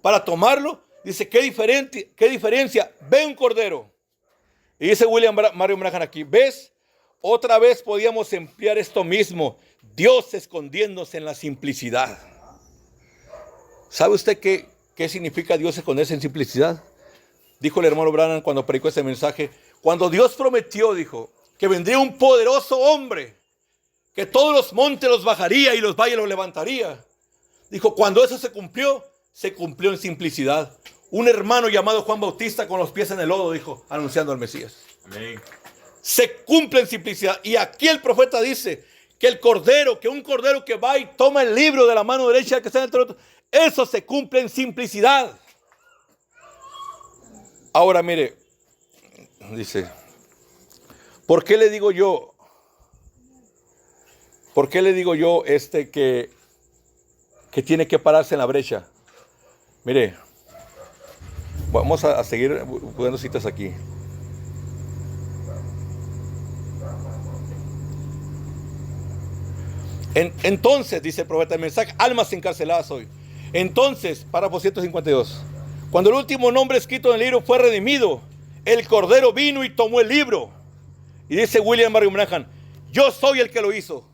para tomarlo, dice, qué diferencia. Ve un cordero. Y dice Mario Branham aquí, ¿ves? Otra vez podíamos emplear esto mismo. Dios escondiéndose en la simplicidad. ¿Sabe usted qué significa Dios esconderse en simplicidad? Dijo el hermano Branham cuando predicó ese mensaje. Cuando Dios prometió, dijo, que vendría un poderoso hombre, que todos los montes los bajaría y los valles los levantaría. Dijo, cuando eso se cumplió en simplicidad. Un hermano llamado Juan Bautista con los pies en el lodo, dijo, anunciando al Mesías. Amén. Se cumple en simplicidad. Y aquí el profeta dice que un cordero que va y toma el libro de la mano derecha que está en el trono, eso se cumple en simplicidad. Ahora mire, dice, ¿por qué le digo yo que tiene que pararse en la brecha? Mire, vamos a seguir poniendo citas aquí. Entonces, dice el profeta el mensaje, almas encarceladas hoy. Entonces, párrafo 152. Cuando el último nombre escrito en el libro fue redimido, el Cordero vino y tomó el libro. Y dice William Marion Branham, yo soy el que lo hizo.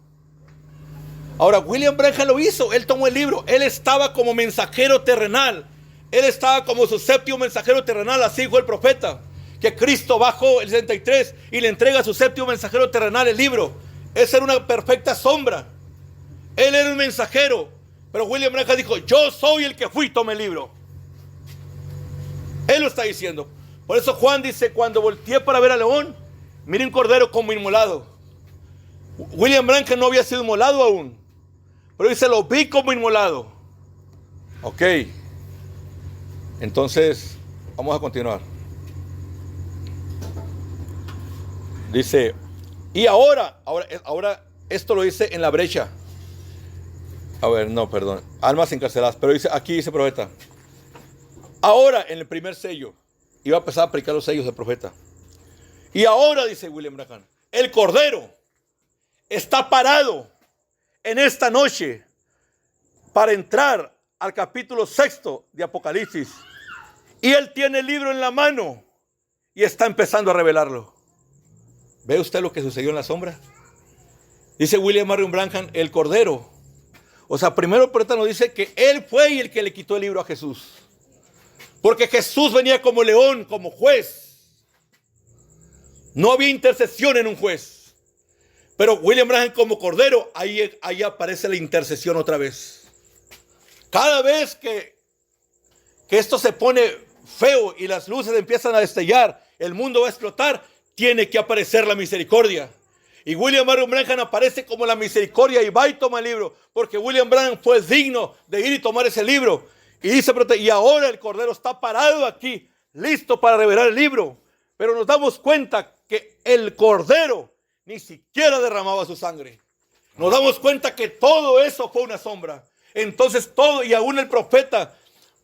Ahora, William Branham lo hizo, él tomó el libro, él estaba como mensajero terrenal. Él estaba como su séptimo mensajero terrenal, así dijo el profeta. Que Cristo bajó el 63 y le entrega a su séptimo mensajero terrenal el libro. Esa era una perfecta sombra. Él era un mensajero. Pero William Branham dijo, yo soy el que fui, tome el libro. Él lo está diciendo. Por eso Juan dice, cuando volteé para ver al león, miré un cordero como inmolado. William Branham no había sido inmolado aún. Pero dice, lo vi como inmolado. Ok. Entonces, Vamos a continuar. Dice, y ahora esto lo dice en la brecha. A ver, no, perdón. Almas encarceladas. Pero dice, aquí dice el profeta. Ahora, en el primer sello, iba a empezar a aplicar los sellos del profeta. Y ahora, dice William Branham, el Cordero está parado en esta noche para entrar al capítulo 6 de Apocalipsis. Y él tiene el libro en la mano y está empezando a revelarlo. ¿Ve usted lo que sucedió en la sombra? Dice William Marion Branham, el Cordero. O sea, primero el profeta nos dice que él fue el que le quitó el libro a Jesús. Porque Jesús venía como león, como juez. No había intercesión en un juez. Pero William Branham como Cordero, ahí aparece la intercesión otra vez. Cada vez que esto se pone feo y las luces empiezan a destellar, el mundo va a explotar, tiene que aparecer la misericordia. Y William Marion Branham aparece como la misericordia y va y toma el libro, porque William Branham fue digno de ir y tomar ese libro. Y dice, y ahora el Cordero está parado aquí, listo para revelar el libro. Pero nos damos cuenta que el Cordero ni siquiera derramaba su sangre. Nos damos cuenta que todo eso fue una sombra. Entonces todo, y aún el profeta,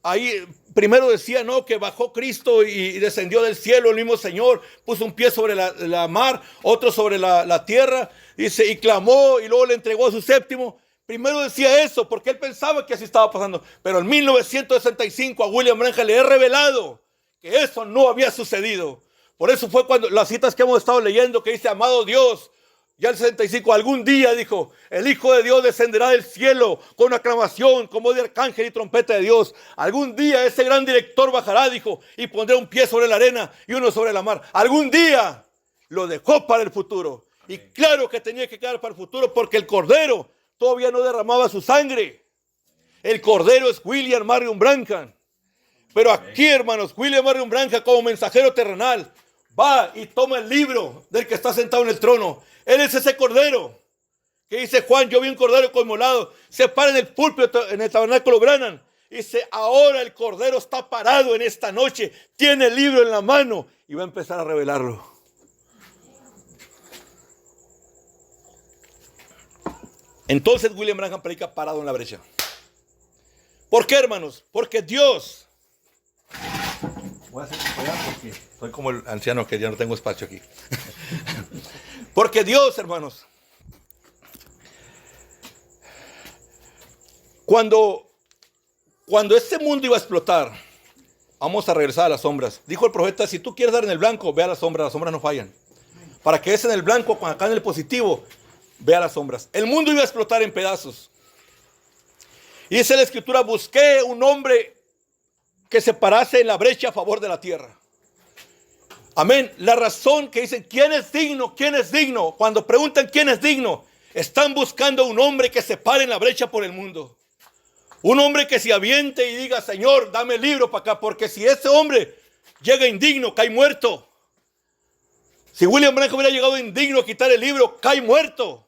ahí primero decía, no, que bajó Cristo y descendió del cielo el mismo Señor, puso un pie sobre la mar, otro sobre la tierra, dice, y clamó, y luego le entregó a su séptimo. Primero decía eso, porque él pensaba que así estaba pasando. Pero en 1965 a William Branham le he revelado que eso no había sucedido. Por eso fue cuando las citas que hemos estado leyendo, que dice, amado Dios, ya el 65, algún día, dijo, el Hijo de Dios descenderá del cielo con aclamación, como de arcángel y trompeta de Dios. Algún día ese gran director bajará, dijo, y pondrá un pie sobre la arena y uno sobre la mar. Algún día lo dejó para el futuro. Y claro que tenía que quedar para el futuro, porque el Cordero todavía no derramaba su sangre. El Cordero es William Marion Branham. Pero aquí, hermanos, William Marion Branham como mensajero terrenal va y toma el libro del que está sentado en el trono. Él es ese Cordero que dice Juan, yo vi un Cordero conmolado. Se para en el púlpito, en el tabernáculo Branham. Dice, ahora el Cordero está parado en esta noche. Tiene el libro en la mano y va a empezar a revelarlo. Entonces William Branham predica parado en la brecha. ¿Por qué, hermanos? Porque Dios... Voy a hacer porque soy como el anciano que ya no tengo espacio aquí. Porque Dios, hermanos, cuando este mundo iba a explotar, vamos a regresar a las sombras. Dijo el profeta, si tú quieres dar en el blanco, ve a las sombras no fallan. Para que es en el blanco, acá en el positivo, ve a las sombras. El mundo iba a explotar en pedazos. Y dice la Escritura, busqué un hombre que se parase en la brecha a favor de la tierra. Amén. La razón que dicen, ¿quién es digno? ¿Quién es digno? Cuando preguntan quién es digno, están buscando un hombre que se pare en la brecha por el mundo. Un hombre que se aviente y diga, Señor, dame el libro para acá, porque si ese hombre llega indigno, cae muerto. Si William Branham hubiera llegado indigno a quitar el libro, cae muerto.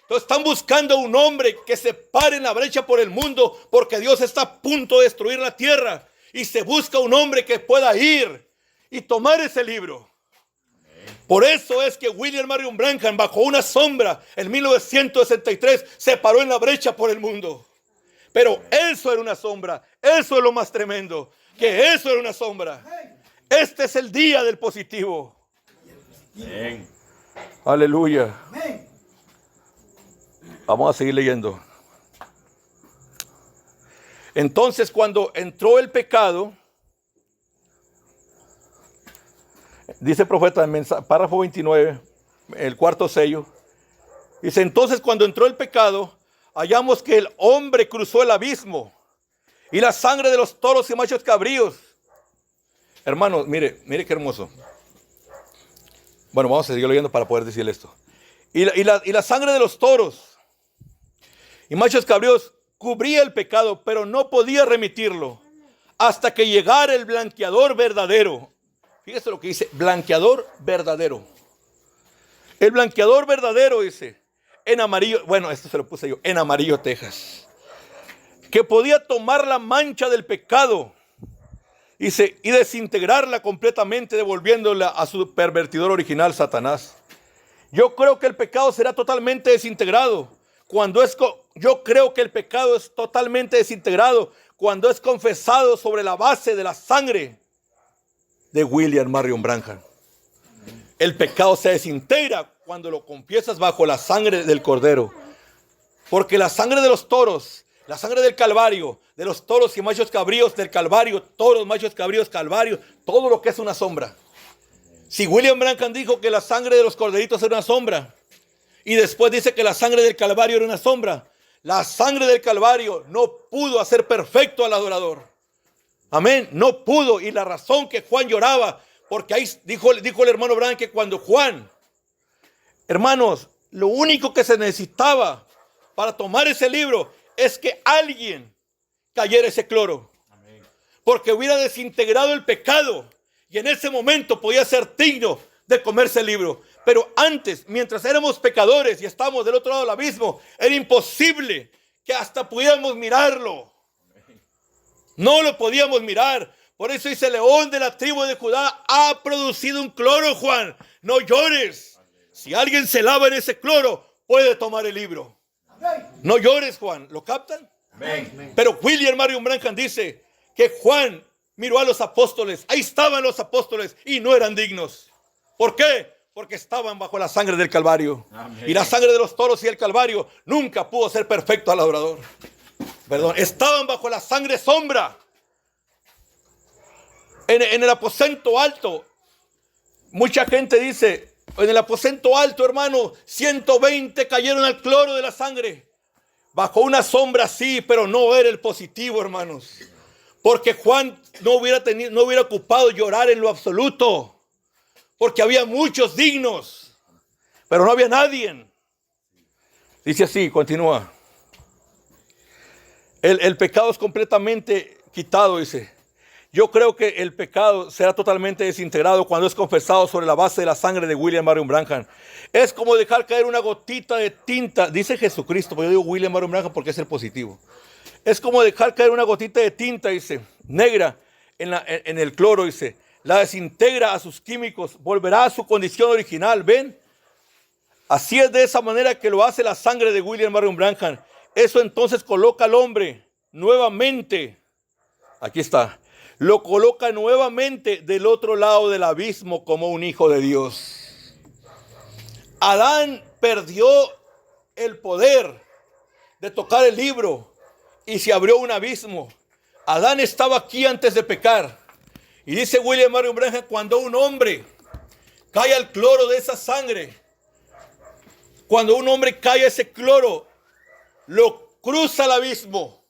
Entonces están buscando un hombre que se pare en la brecha por el mundo, porque Dios está a punto de destruir la tierra. Y se busca un hombre que pueda ir y tomar ese libro. Por eso es que William Marion Branham, bajo una sombra, en 1963, se paró en la brecha por el mundo. Pero eso era una sombra. Eso es lo más tremendo. Que eso era una sombra. Este es el día del positivo. Amén. Aleluya. Vamos a seguir leyendo. Entonces, cuando entró el pecado, dice el profeta en párrafo 29, el cuarto sello, dice, entonces cuando entró el pecado, hallamos que el hombre cruzó el abismo y la sangre de los toros y machos cabríos. Hermanos, mire qué hermoso. Bueno, vamos a seguir leyendo para poder decirle esto. Y la sangre de los toros y machos cabríos cubría el pecado, pero no podía remitirlo hasta que llegara el blanqueador verdadero. Fíjese lo que dice, blanqueador verdadero. El blanqueador verdadero dice, en amarillo, bueno, esto se lo puse yo, en amarillo Texas, que podía tomar la mancha del pecado Dice, y desintegrarla completamente, devolviéndola a su pervertidor original, Satanás. Yo creo que el pecado será totalmente desintegrado yo creo que el pecado es totalmente desintegrado cuando es confesado sobre la base de la sangre de William Marion Branham. El pecado se desintegra cuando lo confiesas bajo la sangre del Cordero. Porque la sangre de los toros, la sangre del Calvario, de los toros y machos cabríos del Calvario, toros, machos cabríos, Calvario, todo lo que es una sombra. Si William Branham dijo que la sangre de los corderitos era una sombra, y después dice que la sangre del Calvario era una sombra, la sangre del Calvario no pudo hacer perfecto al adorador. Amén, no pudo. Y la razón que Juan lloraba, porque ahí dijo el hermano Branham que cuando Juan, hermanos, lo único que se necesitaba para tomar ese libro es que alguien cayera ese cloro. Amén. Porque hubiera desintegrado el pecado y en ese momento podía ser digno de comerse el libro. Pero antes, mientras éramos pecadores y estábamos del otro lado del abismo, era imposible que hasta pudiéramos mirarlo. No lo podíamos mirar. Por eso dice, León de la tribu de Judá ha producido un cloro, Juan. No llores. Si alguien se lava en ese cloro, puede tomar el libro. No llores, Juan. ¿Lo captan? Amén. Pero William Marion Branham dice que Juan miró a los apóstoles. Ahí estaban los apóstoles y no eran dignos. ¿Por qué? Porque estaban bajo la sangre del Calvario. Amén. Y la sangre de los toros y el Calvario nunca pudo ser perfecto al adorador. Perdón, estaban bajo la sangre sombra. En el aposento alto, mucha gente dice, en el aposento alto, hermano, 120 cayeron al cloro de la sangre. Bajo una sombra sí, pero no era el positivo, hermanos. Porque Juan no hubiera ocupado llorar en lo absoluto. Porque había muchos dignos, pero no había nadie. Dice así, continúa. El pecado es completamente quitado, dice. Yo creo que el pecado será totalmente desintegrado cuando es confesado sobre la base de la sangre de William Marion Branham. Es como dejar caer una gotita de tinta, dice Jesucristo, pero yo digo William Marion Branham porque es el positivo. Es como dejar caer una gotita de tinta, dice, negra en el cloro, dice. La desintegra a sus químicos, volverá a su condición original, ¿ven? Así es de esa manera que lo hace la sangre de William Marion Branham. Eso entonces coloca al hombre nuevamente, aquí está, lo coloca nuevamente del otro lado del abismo como un hijo de Dios. Adán perdió el poder de tocar el libro y se abrió un abismo. Adán estaba aquí antes de pecar. Y dice William Marion Branham, cuando un hombre cae al cloro de esa sangre, cuando un hombre cae a ese cloro, lo cruza el abismo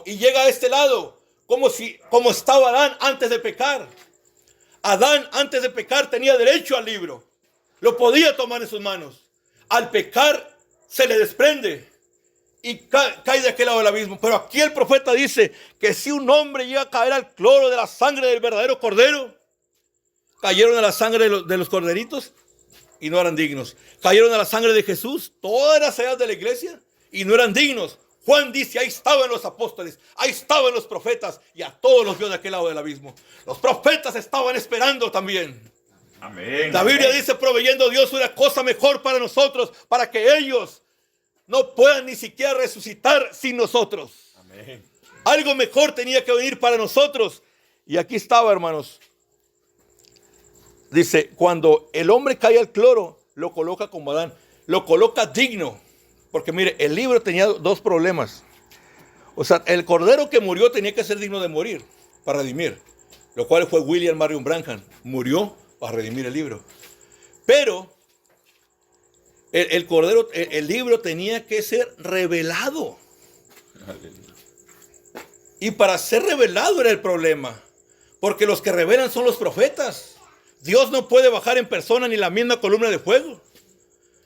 y llega a este lado, como estaba Adán antes de pecar. Adán antes de pecar tenía derecho al libro, lo podía tomar en sus manos. Al pecar se le desprende y cae de aquel lado del abismo. Pero aquí el profeta dice que si un hombre llega a caer al cloro de la sangre del verdadero cordero, cayeron a la sangre de los corderitos y no eran dignos. Cayeron a la sangre de Jesús, todas las edades de la iglesia, y no eran dignos. Juan dice, ahí estaban los apóstoles, ahí estaban los profetas, y a todos los vio de aquel lado del abismo. Los profetas estaban esperando también. Amén. La Biblia dice, proveyendo Dios una cosa mejor para nosotros, para que ellos no puedan ni siquiera resucitar sin nosotros. Amén. Algo mejor tenía que venir para nosotros. Y aquí estaba, hermanos. Dice, cuando el hombre cae al cloro, lo coloca como Adán. Lo coloca digno. Porque mire, el libro tenía dos problemas. O sea, el cordero que murió tenía que ser digno de morir para redimir. Lo cual fue William Marion Branham. Murió para redimir el libro. Pero el libro tenía que ser revelado. Y para ser revelado era el problema. Porque los que revelan son los profetas. Dios no puede bajar en persona ni la misma columna de fuego.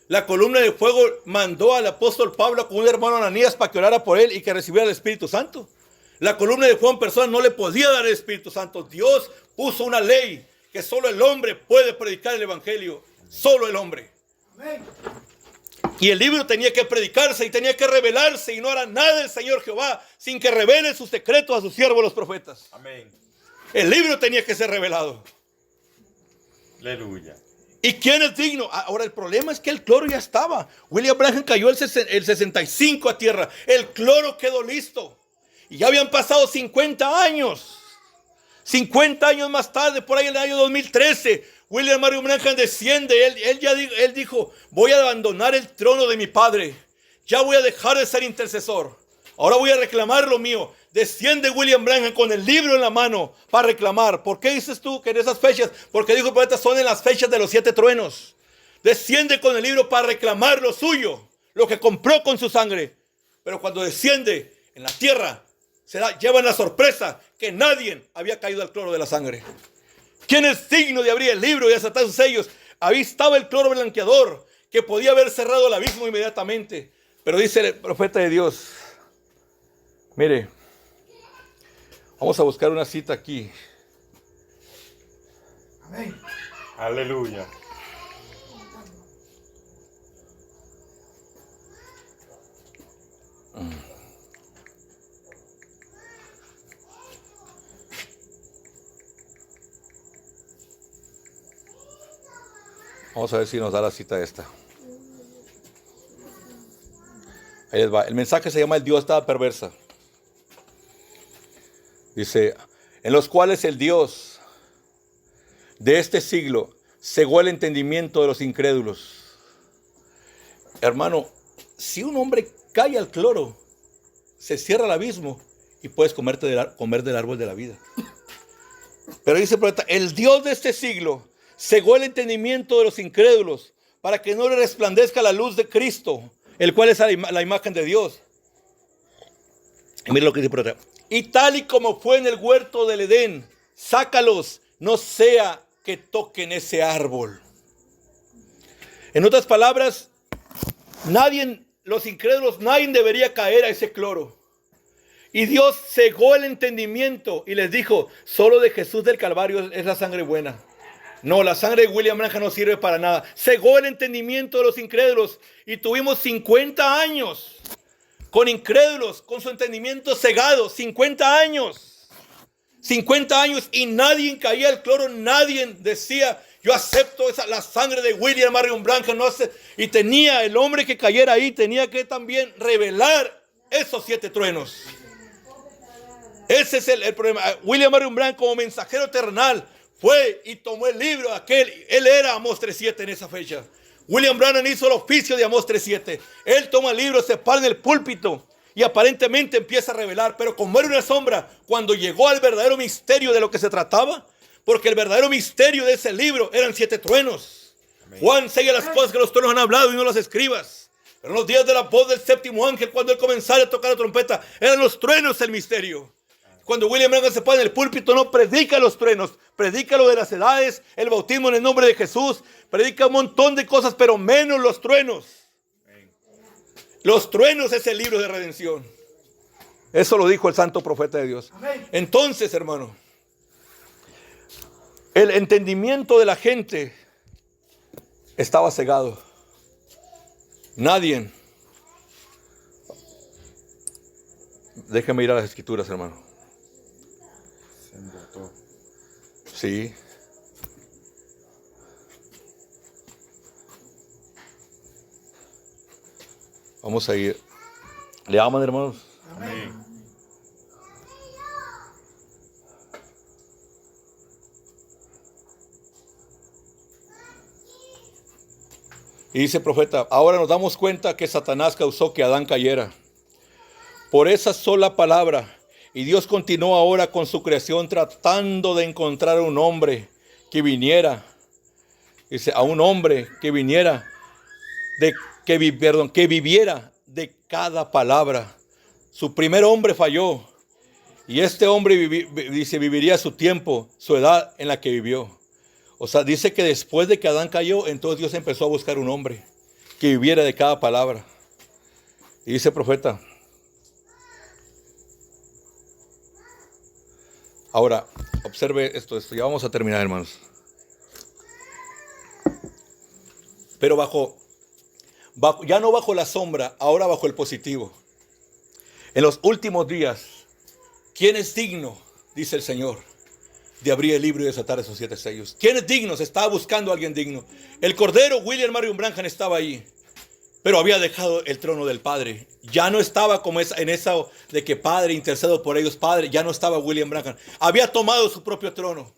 La columna de fuego mandó al apóstol Pablo con un hermano Ananías para que orara por él y que recibiera el Espíritu Santo. La columna de fuego en persona no le podía dar el Espíritu Santo. Dios puso una ley que solo el hombre puede predicar el evangelio. Solo el hombre. Amén. Y el libro tenía que predicarse y tenía que revelarse, y no hará nada el Señor Jehová sin que revele sus secretos a sus siervos los profetas. Amén. El libro tenía que ser revelado. Aleluya. ¿Y quién es digno? Ahora el problema es que el cloro ya estaba. William Branham cayó el 65 a tierra. El cloro quedó listo. Y ya habían pasado 50 años. 50 años más tarde, por ahí en el año 2013, William Marion Branham desciende. Él dijo, voy a abandonar el trono de mi padre. Ya voy a dejar de ser intercesor. Ahora voy a reclamar lo mío. Desciende William Branham con el libro en la mano para reclamar. ¿Por qué dices tú que en esas fechas? Porque dijo el profeta, son en las fechas de los 7 truenos. Desciende con el libro para reclamar lo suyo, lo que compró con su sangre. Pero cuando desciende en la tierra, llevan la sorpresa que nadie había caído al cloro de la sangre. ¿Quién es digno de abrir el libro y desatar sus sellos? Ahí estaba el cloro blanqueador que podía haber cerrado el abismo inmediatamente. Pero dice el profeta de Dios, mire, vamos a buscar una cita aquí. Amén. Aleluya. Vamos a ver si nos da la cita esta. Ahí les va. El mensaje se llama El Dios estaba perversa. Dice, en los cuales el Dios de este siglo cegó el entendimiento de los incrédulos. Hermano, si un hombre cae al cloro, se cierra el abismo y puedes comer del árbol de la vida. Pero dice el profeta, el Dios de este siglo cegó el entendimiento de los incrédulos para que no le resplandezca la luz de Cristo, el cual es la imagen de Dios. Y mira lo que dice el profeta. Y tal y como fue en el huerto del Edén, sácalos, no sea que toquen ese árbol. En otras palabras, los incrédulos, nadie debería caer a ese cloro. Y Dios cegó el entendimiento y les dijo, solo de Jesús del Calvario es la sangre buena. No, la sangre de William Branham no sirve para nada. Cegó el entendimiento de los incrédulos y tuvimos 50 años con incrédulos, con su entendimiento cegado. 50 años. 50 años y nadie caía al cloro, nadie decía, yo acepto la sangre de William Marion Branham. No hace, y tenía el hombre que cayera ahí, tenía que también revelar esos 7 truenos. Ese es el problema. William Marion Branham como mensajero terrenal fue y tomó el libro de aquel. Él era Amós 3:7 en esa fecha. William Branham hizo el oficio de Amós 3:7. Él toma el libro, se para en el púlpito y aparentemente empieza a revelar. Pero como era una sombra, cuando llegó al verdadero misterio de lo que se trataba, porque el verdadero misterio de ese libro eran 7 truenos. Amén. Juan sella las cosas que los truenos han hablado y no las escribas. Pero en los días de la voz del séptimo ángel, cuando él comenzara a tocar la trompeta, eran los truenos el misterio. Cuando William Branham se pone en el púlpito, no predica los truenos, predica lo de las edades, el bautismo en el nombre de Jesús, predica un montón de cosas, pero menos los truenos. Los truenos es el libro de redención. Eso lo dijo el santo profeta de Dios. Entonces, hermano, el entendimiento de la gente estaba cegado. Nadie. Déjeme ir a las escrituras, hermano. Sí. Vamos a ir. ¿Le aman, hermanos? Amén. Y dice el profeta, ahora nos damos cuenta que Satanás causó que Adán cayera. Por esa sola palabra. Y Dios continuó ahora con su creación tratando de encontrar a un hombre que viniera. Dice, a un hombre que viniera, que viviera de cada palabra. Su primer hombre falló. Y este hombre viviría su tiempo, su edad en la que vivió. O sea, dice que después de que Adán cayó, entonces Dios empezó a buscar un hombre que viviera de cada palabra. Y dice el profeta. Ahora, observe esto, ya vamos a terminar, hermanos. Pero bajo Ya no bajo la sombra, ahora bajo el positivo. En los últimos días, ¿quién es digno, dice el Señor, de abrir el libro y desatar esos 7 sellos? ¿Quién es digno? Se estaba buscando a alguien digno. El Cordero, William Marion Branham, estaba ahí, pero había dejado el trono del Padre. Ya no estaba como en esa de que Padre, intercedo por ellos, Padre. Ya no estaba William Branham. Había tomado su propio trono.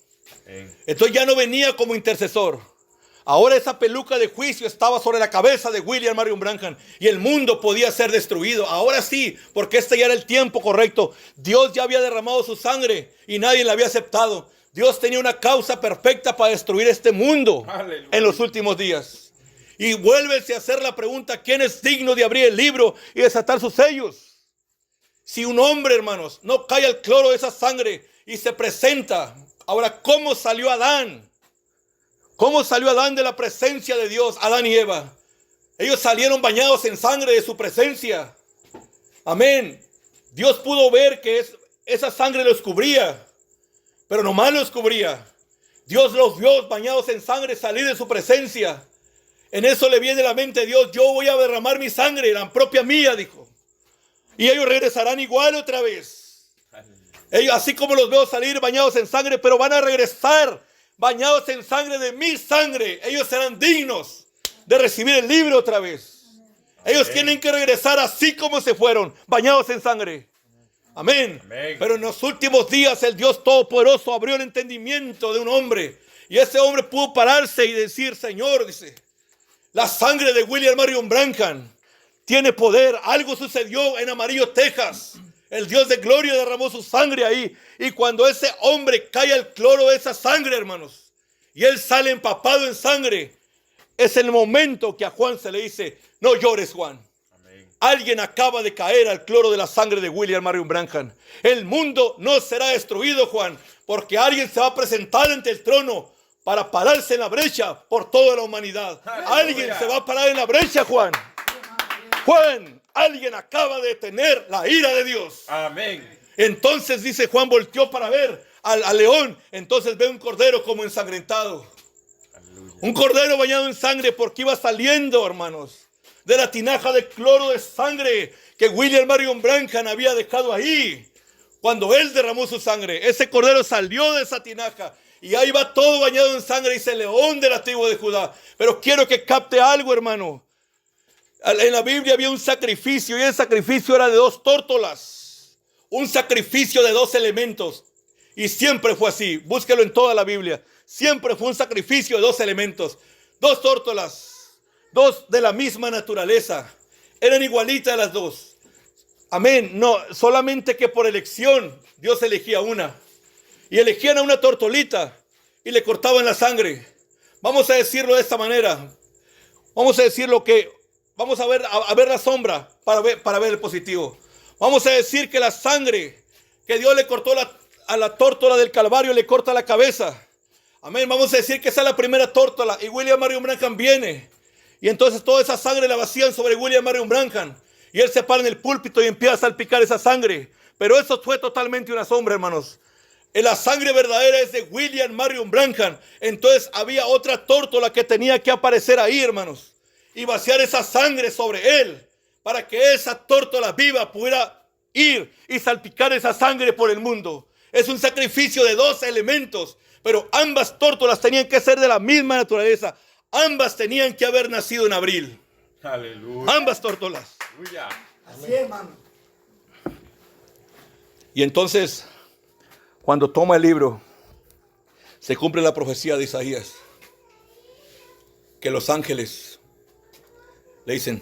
Entonces ya no venía como intercesor. Ahora esa peluca de juicio estaba sobre la cabeza de William Marion Branham y el mundo podía ser destruido. Ahora sí, porque este ya era el tiempo correcto. Dios ya había derramado su sangre y nadie la había aceptado. Dios tenía una causa perfecta para destruir este mundo. Aleluya. En los últimos días. Y vuélvese a hacer la pregunta: ¿quién es digno de abrir el libro y desatar sus sellos? Si un hombre, hermanos, no cae al cloro de esa sangre y se presenta. Ahora, ¿cómo salió Adán? ¿Cómo salió Adán de la presencia de Dios? Adán y Eva. Ellos salieron bañados en sangre de su presencia. Amén. Dios pudo ver que esa sangre los cubría, pero nomás los cubría. Dios los vio bañados en sangre salir de su presencia. En eso le viene a la mente a Dios: yo voy a derramar mi sangre, la propia mía, dijo. Y ellos regresarán igual otra vez. Ellos, así como los veo salir bañados en sangre, pero van a regresar bañados en sangre de mi sangre. Ellos serán dignos de recibir el libro otra vez. Ellos tienen que regresar así como se fueron, bañados en sangre. Amén. Pero en los últimos días el Dios Todopoderoso abrió el entendimiento de un hombre. Y ese hombre pudo pararse y decir: Señor, dice, la sangre de William Marion Branham tiene poder. Algo sucedió en Amarillo, Texas. El Dios de gloria derramó su sangre ahí. Y cuando ese hombre cae al cloro de esa sangre, hermanos, y él sale empapado en sangre, es el momento que a Juan se le dice: no llores, Juan. Amén. Alguien acaba de caer al cloro de la sangre de William Marion Branham. El mundo no será destruido, Juan, porque alguien se va a presentar ante el trono para pararse en la brecha por toda la humanidad. Alguien se va a parar en la brecha, Juan. Juan, alguien acaba de detener la ira de Dios. Amén. Entonces, dice Juan, volteó para ver al león. Entonces ve un cordero como ensangrentado. Aleluya. Un cordero bañado en sangre, porque iba saliendo, hermanos, de la tinaja de cloro de sangre que William Marion Branham había dejado ahí. Cuando él derramó su sangre, ese cordero salió de esa tinaja. Y ahí va todo bañado en sangre, dice el león de la tribu de Judá. Pero quiero que capte algo, hermano. En la Biblia había un sacrificio, y el sacrificio era de 2 tórtolas. Un sacrificio de 2 elementos. Y siempre fue así. Búsquelo en toda la Biblia. Siempre fue un sacrificio de 2 elementos. 2 tórtolas. 2 de la misma naturaleza. Eran igualitas las 2. Amén. No, solamente que por elección Dios elegía una. Y elegían a una tortolita y le cortaban la sangre. Vamos a decirlo de esta manera. Vamos a decir lo que... Vamos a ver la sombra para ver el positivo. Vamos a decir que la sangre que Dios le cortó a la tórtola del Calvario le corta la cabeza. Amén. Vamos a decir que esa es la primera tórtola y William Marion Branham viene. Y entonces toda esa sangre la vacían sobre William Marion Branham. Y él se para en el púlpito y empieza a salpicar esa sangre. Pero eso fue totalmente una sombra, hermanos. La sangre verdadera es de William Marion Branham. Entonces había otra tórtola que tenía que aparecer ahí, hermanos, y vaciar esa sangre sobre él, para que esa tórtola viva pudiera ir y salpicar esa sangre por el mundo. Es un sacrificio de 2 elementos, pero ambas tórtolas tenían que ser de la misma naturaleza. Ambas tenían que haber nacido en abril. Aleluya. Ambas tórtolas. Aleluya. Así es, hermano. Y entonces, cuando toma el libro, se cumple la profecía de Isaías, que los ángeles le dicen,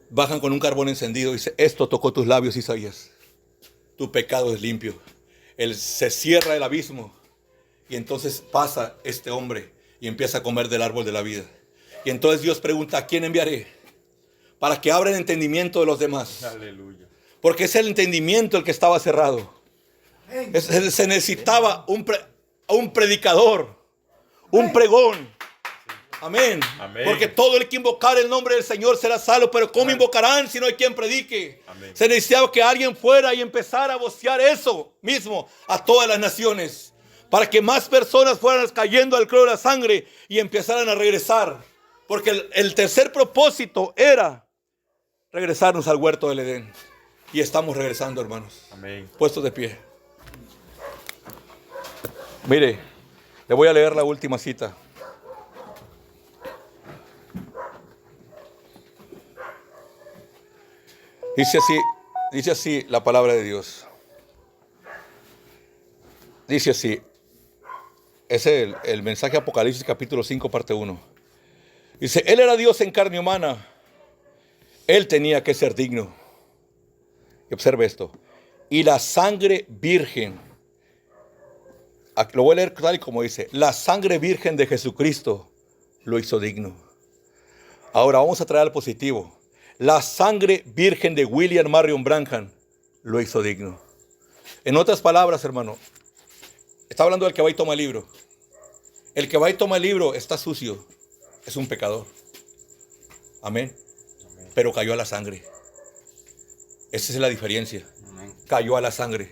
bajan con un carbón encendido y dice: esto tocó tus labios, Isaías. Tu pecado es limpio. Él se cierra el abismo. Y entonces pasa este hombre y empieza a comer del árbol de la vida. Y entonces Dios pregunta: ¿a quién enviaré? Para que abra el entendimiento de los demás. Aleluya. Porque es el entendimiento el que estaba cerrado. Se necesitaba un predicador, un pregón. Amén. Amén. Porque todo el que invocar el nombre del Señor será salvo. Pero ¿cómo invocarán si no hay quien predique? Amén. Se necesitaba que alguien fuera y empezara a vocear eso mismo a todas las naciones, para que más personas fueran cayendo al cloro de la sangre y empezaran a regresar Porque el tercer propósito era regresarnos al huerto del Edén. Y estamos regresando, hermanos. Amén. Puestos de pie. Mire, le voy a leer la última cita. Dice así la palabra de Dios. Dice así. Es el mensaje Apocalipsis capítulo 5 parte 1. Dice, Él era Dios en carne humana. Él tenía que ser digno. Y observe esto. Y la sangre virgen. Lo voy a leer tal y como dice. La sangre virgen de Jesucristo lo hizo digno. Ahora vamos a traer al positivo. La sangre virgen de William Marion Branham lo hizo digno. En otras palabras, hermano, está hablando del que va y toma el libro. El que va y toma el libro está sucio. Es un pecador. Amén. Pero cayó a la sangre. Esa es la diferencia. Amén. Cayó a la sangre.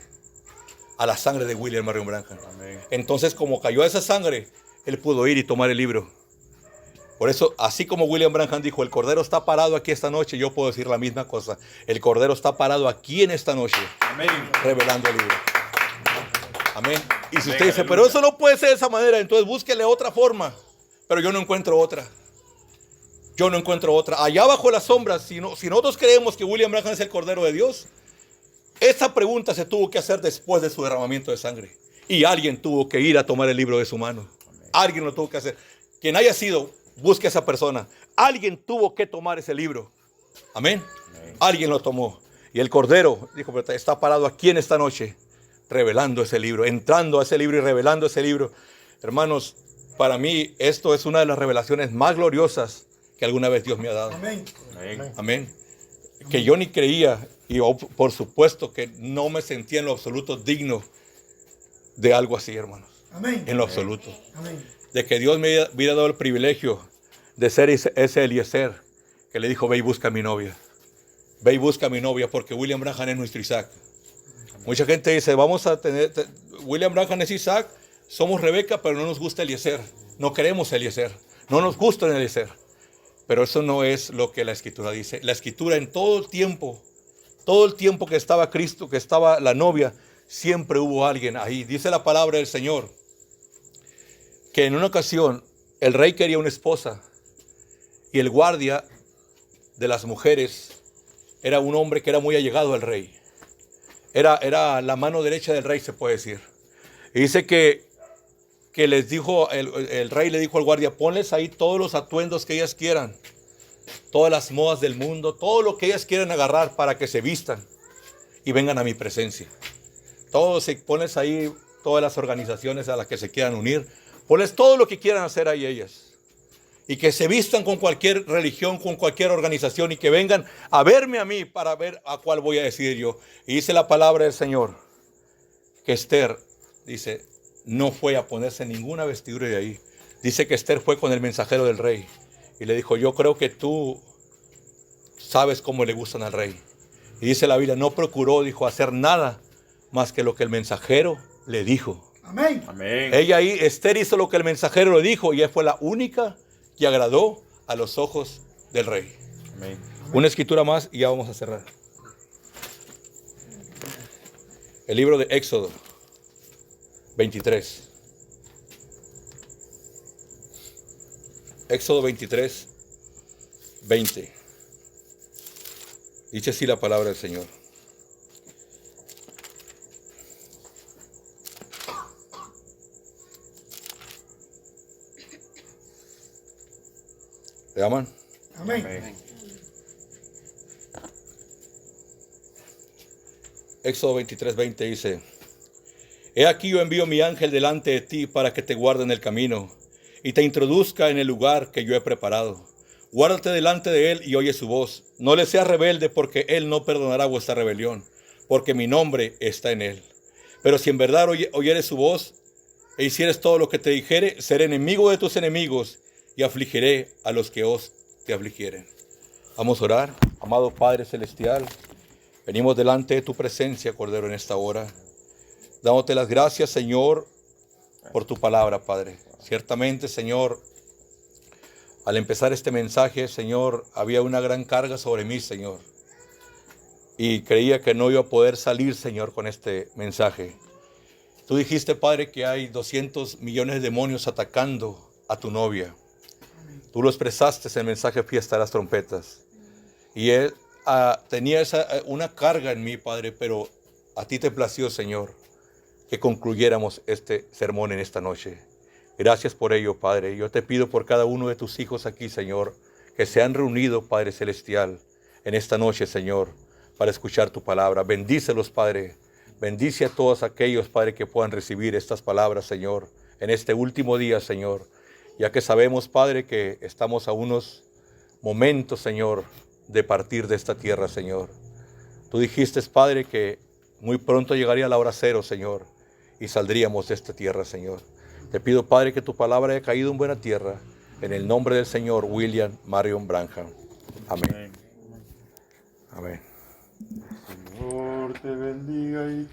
A la sangre de William Marion Branham. Amén. Entonces, como cayó a esa sangre, él pudo ir y tomar el libro. Por eso, así como William Branham dijo, el Cordero está parado aquí esta noche, yo puedo decir la misma cosa. El Cordero está parado aquí en esta noche, Amén. revelando el libro. Amén. Y si Amén, usted dice, aleluya. pero eso no puede ser de esa manera, entonces búsquele otra forma. Pero yo no encuentro otra. Yo no encuentro otra. Allá bajo las sombras, si nosotros creemos que William Branham es el Cordero de Dios, esa pregunta se tuvo que hacer después de su derramamiento de sangre. Y alguien tuvo que ir a tomar el libro de su mano. Amén. Alguien lo tuvo que hacer. Quien haya sido, busque a esa persona. Alguien tuvo que tomar ese libro. Amén. Amén. Alguien lo tomó. Y el Cordero dijo, pero está parado aquí en esta noche, revelando ese libro, entrando a ese libro y revelando ese libro. Hermanos, para mí esto es una de las revelaciones más gloriosas que alguna vez Dios me ha dado. Amén. Amén. Amén. Que yo ni creía y por supuesto que no me sentía en lo absoluto digno de algo así, hermanos. Amén. En lo absoluto. Amén. De que Dios me hubiera dado el privilegio de ser ese Eliezer que le dijo, ve y busca a mi novia. Ve y busca a mi novia porque William Branham es nuestro Isaac. Mucha gente dice, vamos a tener, William Branham es Isaac, somos Rebeca, pero no nos gusta Eliezer. No queremos Eliezer. No nos gusta Eliezer. Pero eso no es lo que la Escritura dice. La Escritura en todo el tiempo que estaba Cristo, que estaba la novia, siempre hubo alguien ahí. Dice la palabra del Señor que en una ocasión el rey quería una esposa y el guardia de las mujeres era un hombre que era muy allegado al rey. Era la mano derecha del rey, se puede decir. Y dice que les dijo, el rey le dijo al guardia, ponles ahí todos los atuendos que ellas quieran, todas las modas del mundo, todo lo que ellas quieran agarrar para que se vistan y vengan a mi presencia. Ponles ahí todas las organizaciones a las que se quieran unir, ponles todo lo que quieran hacer ahí ellas. Y que se vistan con cualquier religión, con cualquier organización y que vengan a verme a mí para ver a cuál voy a decidir yo. Y dice la palabra del Señor que Esther, dice, no fue a ponerse ninguna vestidura de ahí. Dice que Esther fue con el mensajero del rey y le dijo, yo creo que tú sabes cómo le gustan al rey. Y dice la Biblia, no procuró, dijo, hacer nada más que lo que el mensajero le dijo. Amén. Amén. Ella ahí, Esther hizo lo que el mensajero le dijo y ella fue la única que agradó a los ojos del rey. Amén. Una escritura más y ya vamos a cerrar. El libro de Éxodo 23. Éxodo 23, 20. Dice así la palabra del Señor. ¿Le aman? Amén. Amén. Éxodo 23, 20 dice, he aquí yo envío mi ángel delante de ti para que te guarde en el camino y te introduzca en el lugar que yo he preparado. Guárdate delante de él y oye su voz. No le seas rebelde porque él no perdonará vuestra rebelión, porque mi nombre está en él. Pero si en verdad oyeres su voz e hicieres todo lo que te dijere, seré enemigo de tus enemigos y afligiré a los que te afligieren. Vamos a orar. Amado Padre Celestial, venimos delante de tu presencia, Cordero, en esta hora. Dándote las gracias, Señor, por tu palabra, Padre. Ciertamente, Señor, Al empezar este mensaje, Señor, había una gran carga sobre mí, Señor. Y creía que no iba a poder salir, Señor, con este mensaje. Tú dijiste, Padre, que hay 200 millones de demonios atacando a tu novia. Tú lo expresaste en el mensaje Fiesta de las Trompetas. Y él tenía una carga en mí, Padre, pero a ti te plació, Señor, que concluyéramos este sermón en esta noche. Gracias por ello, Padre. Yo te pido por cada uno de tus hijos aquí, Señor, que se han reunido, Padre Celestial, en esta noche, Señor, para escuchar tu palabra. Bendícelos, Padre. Bendice a todos aquellos, Padre, que puedan recibir estas palabras, Señor, en este último día, Señor, ya que sabemos, Padre, que estamos a unos momentos, Señor, de partir de esta tierra, Señor. Tú dijiste, Padre, que muy pronto llegaría la hora cero, Señor, y saldríamos de esta tierra, Señor. Te pido, Padre, que tu palabra haya caído en buena tierra, en el nombre del Señor William Marion Branham. Amén. Amén. Señor te bendiga y